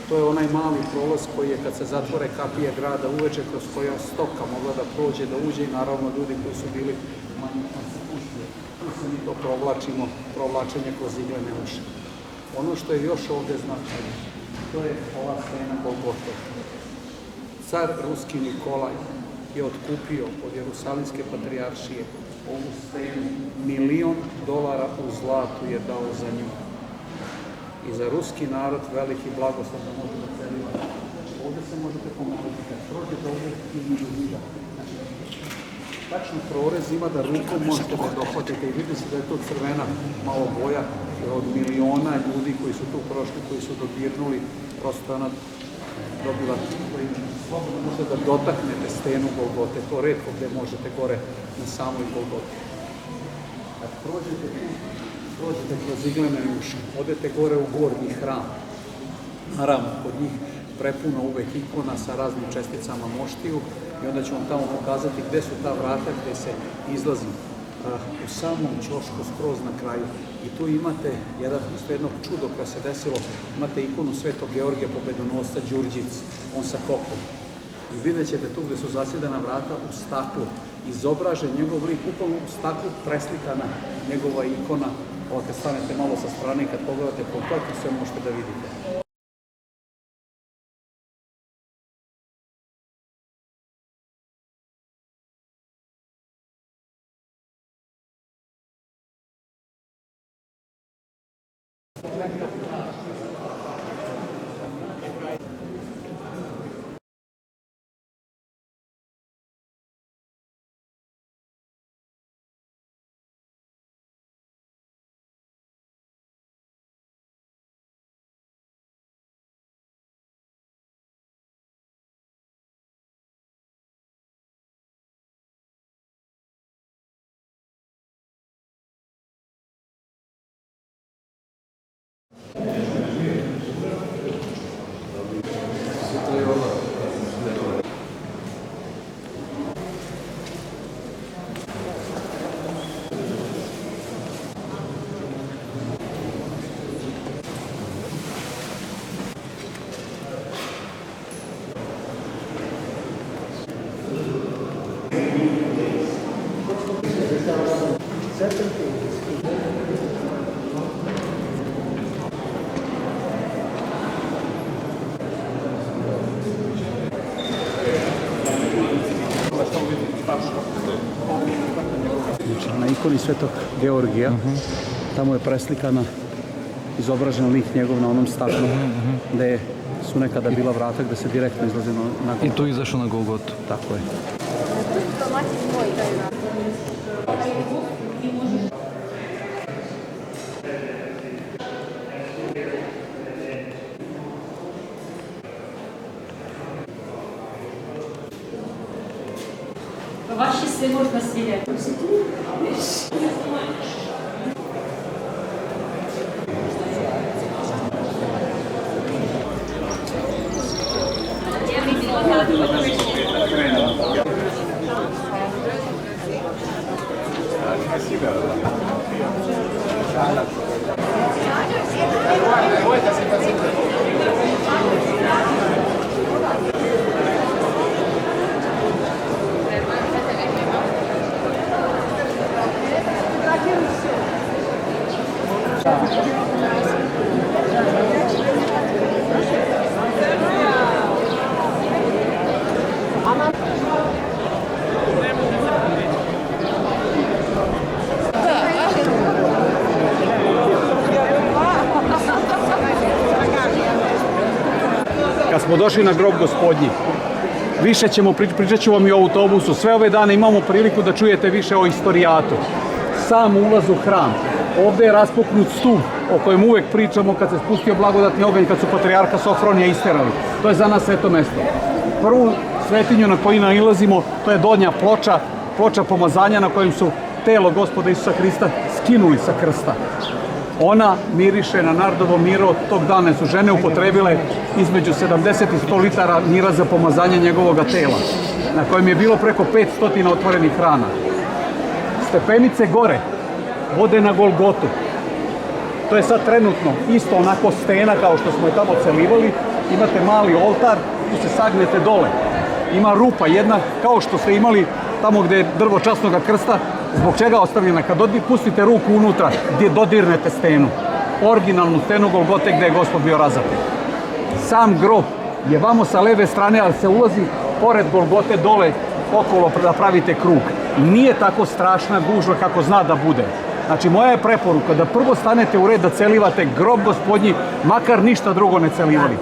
to je onaj mali prolaz koji je kad se zatvore kapije grada uveče kroz koja stoka mogla da prođe, da uđe i naravno ljudi koji su bili manji konstitucije. Tu se mi to provlačenje kroz iglene uši. Ono što je još ovdje značajno, to je ova stena Golgote. Car ruski Nikolaj je otkupio od Jerusalimske patrijaršije ovu stenu, $1.000.000 u zlatu je dao za nju. I za ruski narod veliki blagoslov da može da celiva. Ovdje se možete pomoliti, kad prođete ovdje između zida. Tačno prorez ima da rukom možete da dohvatite i vidi se da je to crvena malo boja od miliona ljudi koji su tu prošli, koji su dodirnuli, prosto ona dobila slobodno možete da dotaknete stenu Golgote, to retko gde možete gore na samoj Golgoti. Kad prođete kroz iglene uši, odete gore u gornji hram, naravno kod njih prepuno uvek ikona sa raznim česticama moštiju i onda ću vam tamo pokazati gde su ta vrata gde se izlazi u samom ćošku skroz na kraju. I tu imate jedno čudo koje se desilo, imate ikonu Svetog Georgija Pobedonosca Đurđic, on sa kopom. I vidjet ćete tu gde su zasjedana vrata u staklu, izobražen njegov lik, upravo u staklu preslikana njegova ikona. Ovo kad stanete malo sa strane i kad pogledate kompletno sve možete da vidite. Na ikoni Svetog Georgija, tamo je preslikana, izobražen lik njegov na onom staklu, gde su nekada bila vrata gde se direktno izlazi na Golgotu. I tu je izašao na Golgotu. Tako je. Vaši se možda svidjeti. Kad smo došli na grob Gospodnji, više ćemo, pričat ću vam i o autobusu, sve ove dane imamo priliku da čujete više o istorijatu. Sam ulaz u hram, ovdje je raspuknut stup o kojem uvek pričamo kad se spustio blagodatni oganj, kad su patrijarha Sofronija isterali. To je za nas sveto mesto. Prvu svetinju na koju nailazimo, to je donja ploča, ploča pomazanja na kojem su telo Gospoda Isusa Hrista skinuli sa krsta. Ona miriše na nardovo miro, tog dana su žene upotrebile između 70 i 100 litara mira za pomazanje njegovoga tela, na kojem je bilo preko 500 otvorenih rana. Stepenice gore vode na Golgotu. To je sad trenutno isto onako stena kao što smo je tamo celivali. Imate mali oltar, tu se sagnete dole. Ima rupa jedna kao što ste imali tamo gde je drvo časnog krsta. Zbog čega ostavljena? Kad pustite ruku unutra gdje dodirnete stenu. Originalnu stenu Golgote gde je Gospod bio razapet. Sam grob je vamo sa leve strane, ali se ulazi pored Golgote dole okolo da pravite krug. I nije tako strašna gužva kako zna da bude. Znači, moja je preporuka da prvo stanete u red da celivate grob Gospodnji, makar ništa drugo ne celivali.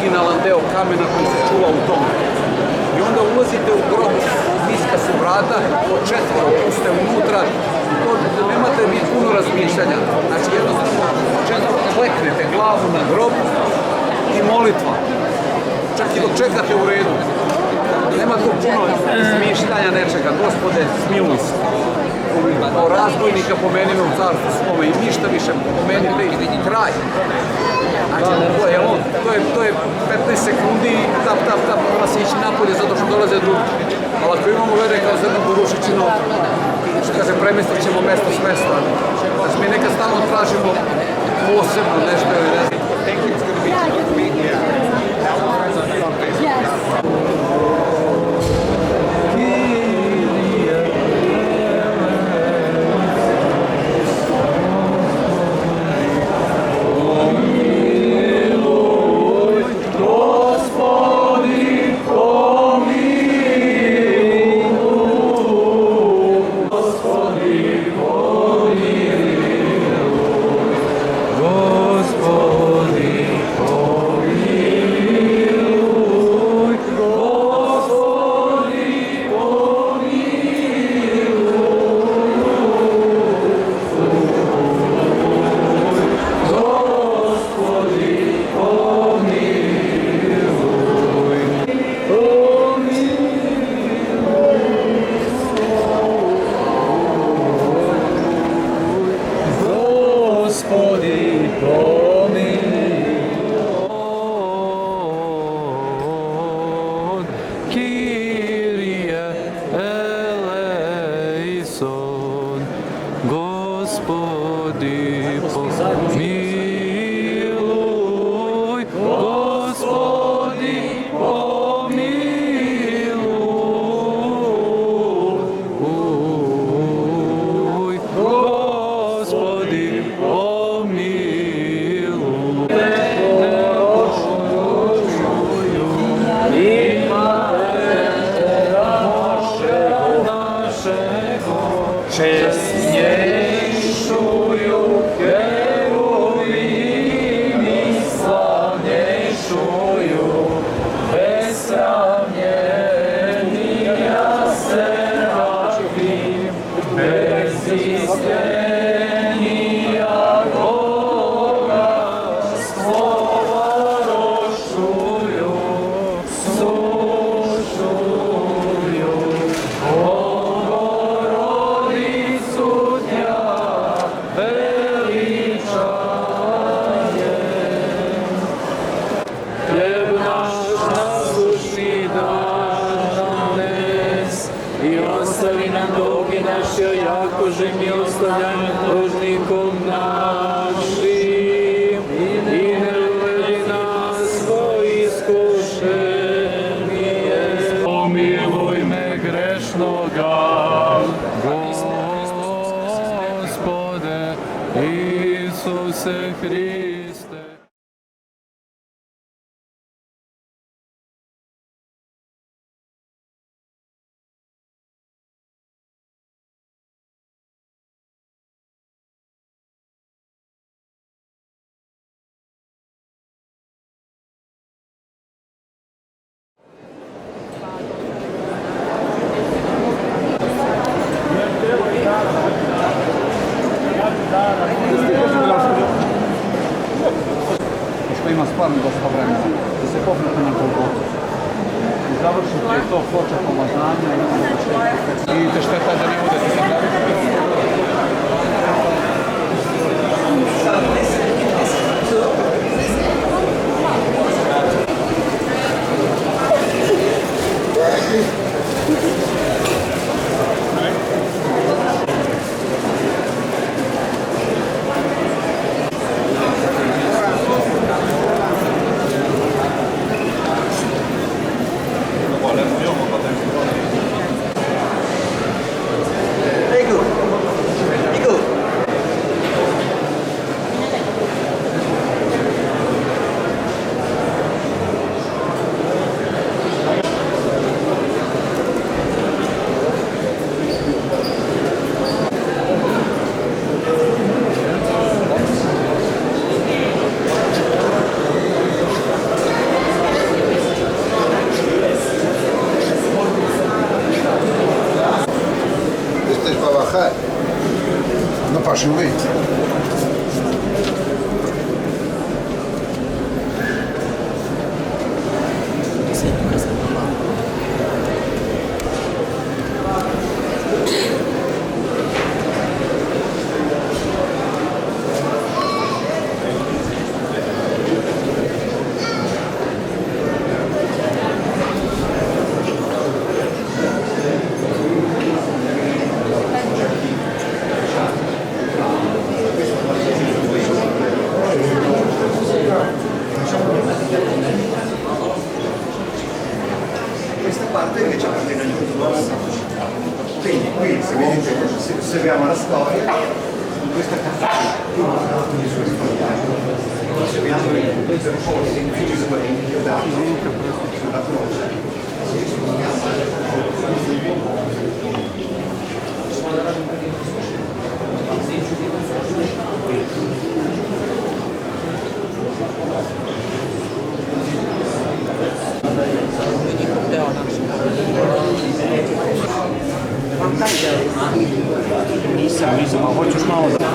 originalan deo kamena koji se čuva u tome. I onda ulazite u grob, niska su vrata, od 4 puste unutra, nemate vi puno razmišljanja. Znači jednostavno 4 kleknete glavu na grob i molitva. Čak i dok čekate u redu. Nema tu puno razmišljanja nečega. Gospode, smiluj se. Kao razbojnika pomeni me u carstvu svome i ništa više pomenite i kraj. Znači, to je 15 sekundi i tap, mora se ići napolje zato što dolaze drugi. Ali ako imamo vede kao zrno burušićino, što kaže, premestit ćemo mesto s mesta. Znači, mi nekad stalno tražimo posebno nešto ili ne znam. Što ima stvarno dosta vremena, da se popnete na Golgotu. I završite to ploča pomazanja i vidite šteta da ne budete se gledati. čuvaj. Questa parte invece appartiene agli ortodossi. Quindi qui, se vedete, se osserviamo la storia, in questa cappella, i suoi sbagliati, osserviamo le figure inchiodate sulla croce. Nisam, a hoćeš malo da...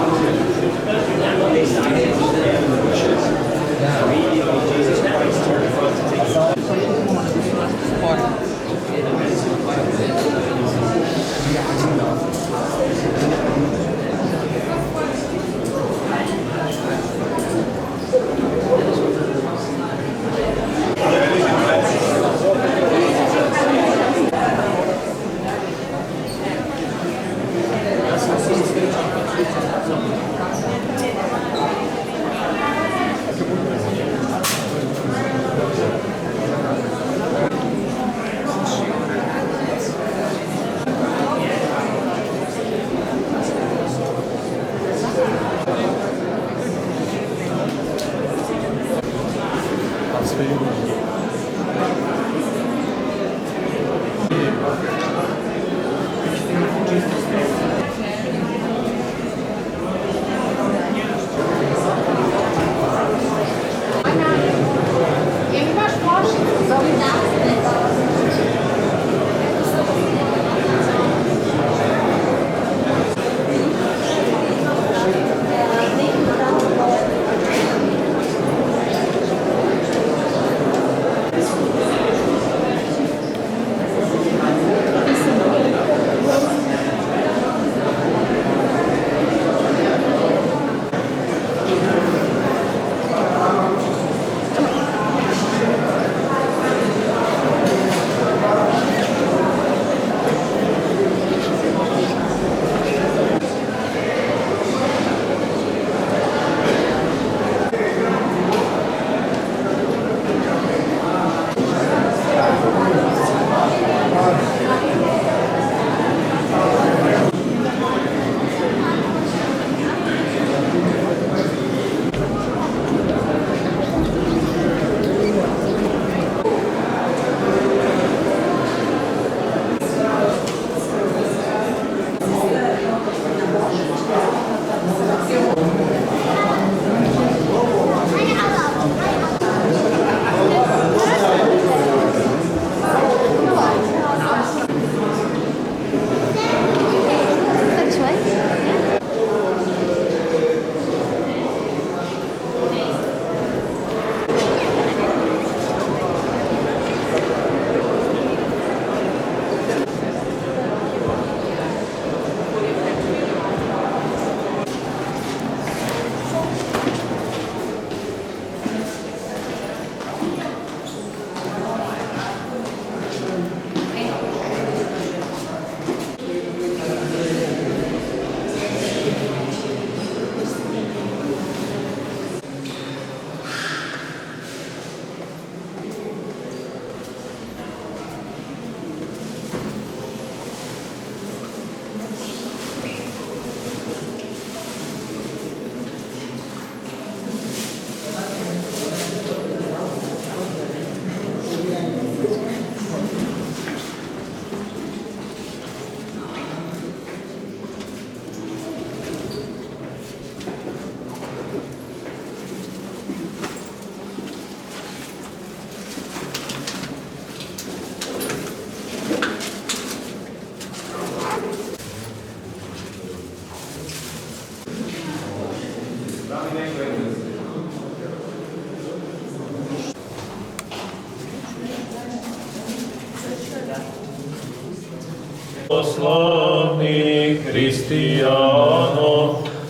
Slavni Hristijano,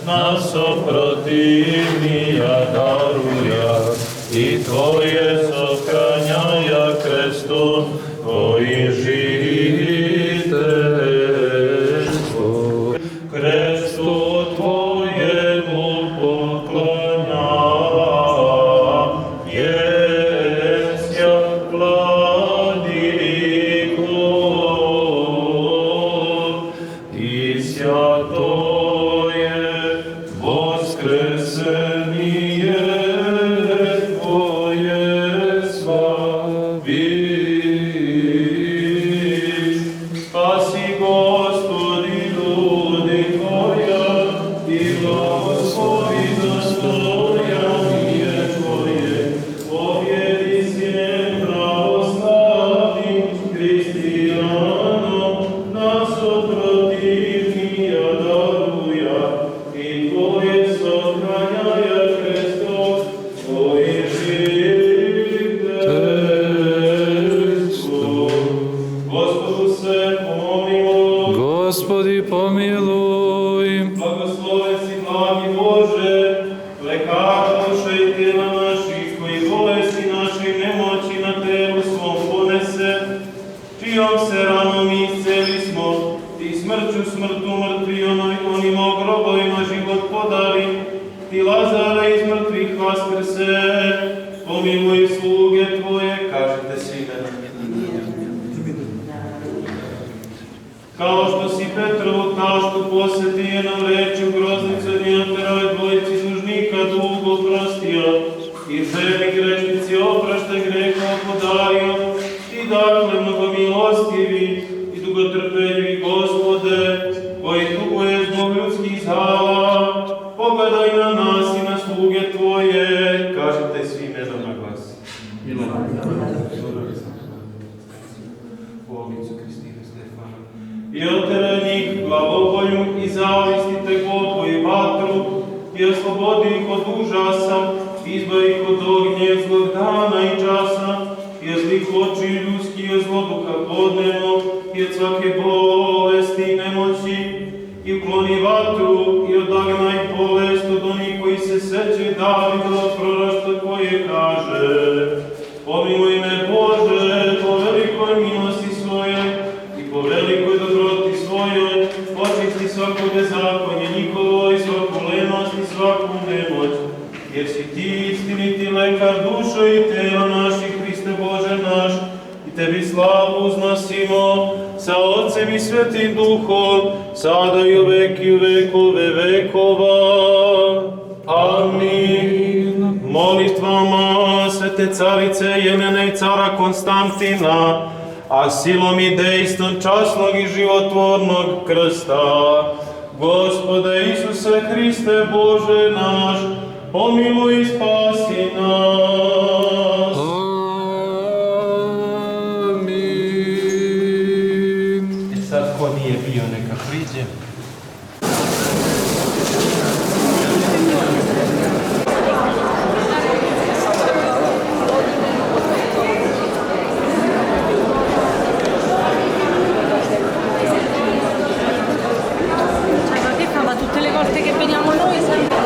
nas oprotivnija daruja i Tvoje sokranjaja krestom koji žiteljstvo. Krestu Tvojemu poklanja, jesja Vladiko, i svjatoje voskresenije Tvoje slavi. Spasi Gospodi ljudi Tvoja i blagoslovi dostojanje Tvoje. Povjeri svijet pravoslavni Hristijanom, nas oprotivnija daruja i Tvoje sokranjaja krestom Tvoje žiteljstvo. Gospodu se pomilo, Gospodi pomiluj, blagosloven si blagi Bože, lekar duše i tijela naših, koji bolesti naših nemoći na telu svom ponese, čijom se ranom isceli smo, ti smrću smrt umrtvi, onima u grobovima život podari, ti Lazara iz mrtvih vaskrse, pomiluj sluge Tvoje, kažite sine. Kao što si Petrovu taštu posjetijenom rečju groznicu njeteroj dvojici dužnika dugo prostio i ženi grešnici oprašte greha podario, ti dakle mnogo milostivi i dugotrpeljivi Gospode, koji tuguje zbog ljudskih zala, pogledaj na nas i na sluge Tvoje, kažite svi medom na glas. Bognicu Kristine Stefana. I oteraj njih glavobolju i zavistite gopu i vatru, i oslobodi ih od užasa, izbavi ih od ognje zlog dana i časa, i od zlih oči ljudskih, i od zloduha podnevnog, i od svake bolesti i nemoći, i ukloni vatru, i odagnaj bolest od onih koji se seće Davidova proroštva koje kaže: pomiluj me Bože, po velikoj milosti svojoj i po velikoj dobroti svojoj, očisti svako bezakonje njihovo i svaku lenost i svaku nemoć, jer si ti istiniti lekar dušo i tela naših, Hriste Bože naš, i Tebi slavu uznosimo sa Otcem i Svetim Duhom, sada i u veki u vekove vekova. Amin. Molitvama Svete Carice Jelene i cara Konstantina, a silom i dejstvom časnog i životvornog krsta, Gospode Isuse Hriste Bože naš, pomiluj i spasi nas. amin. I sad ko nije bio neka priđe. Ma tutte le volte che veniamo noi sempre...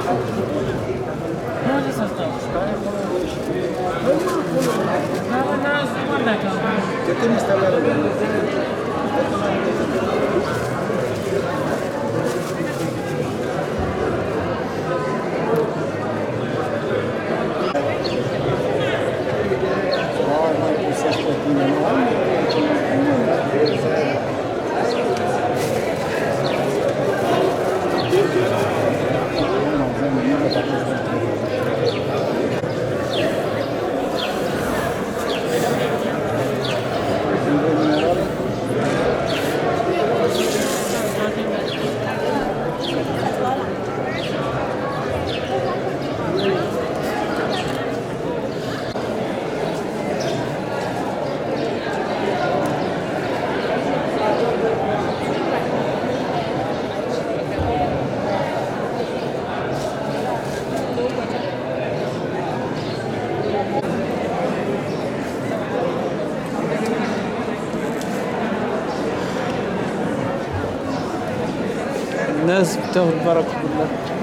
Može sam staviti. Che te ne sta lavorando? الناس بتاخد بركة كلها.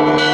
Hvala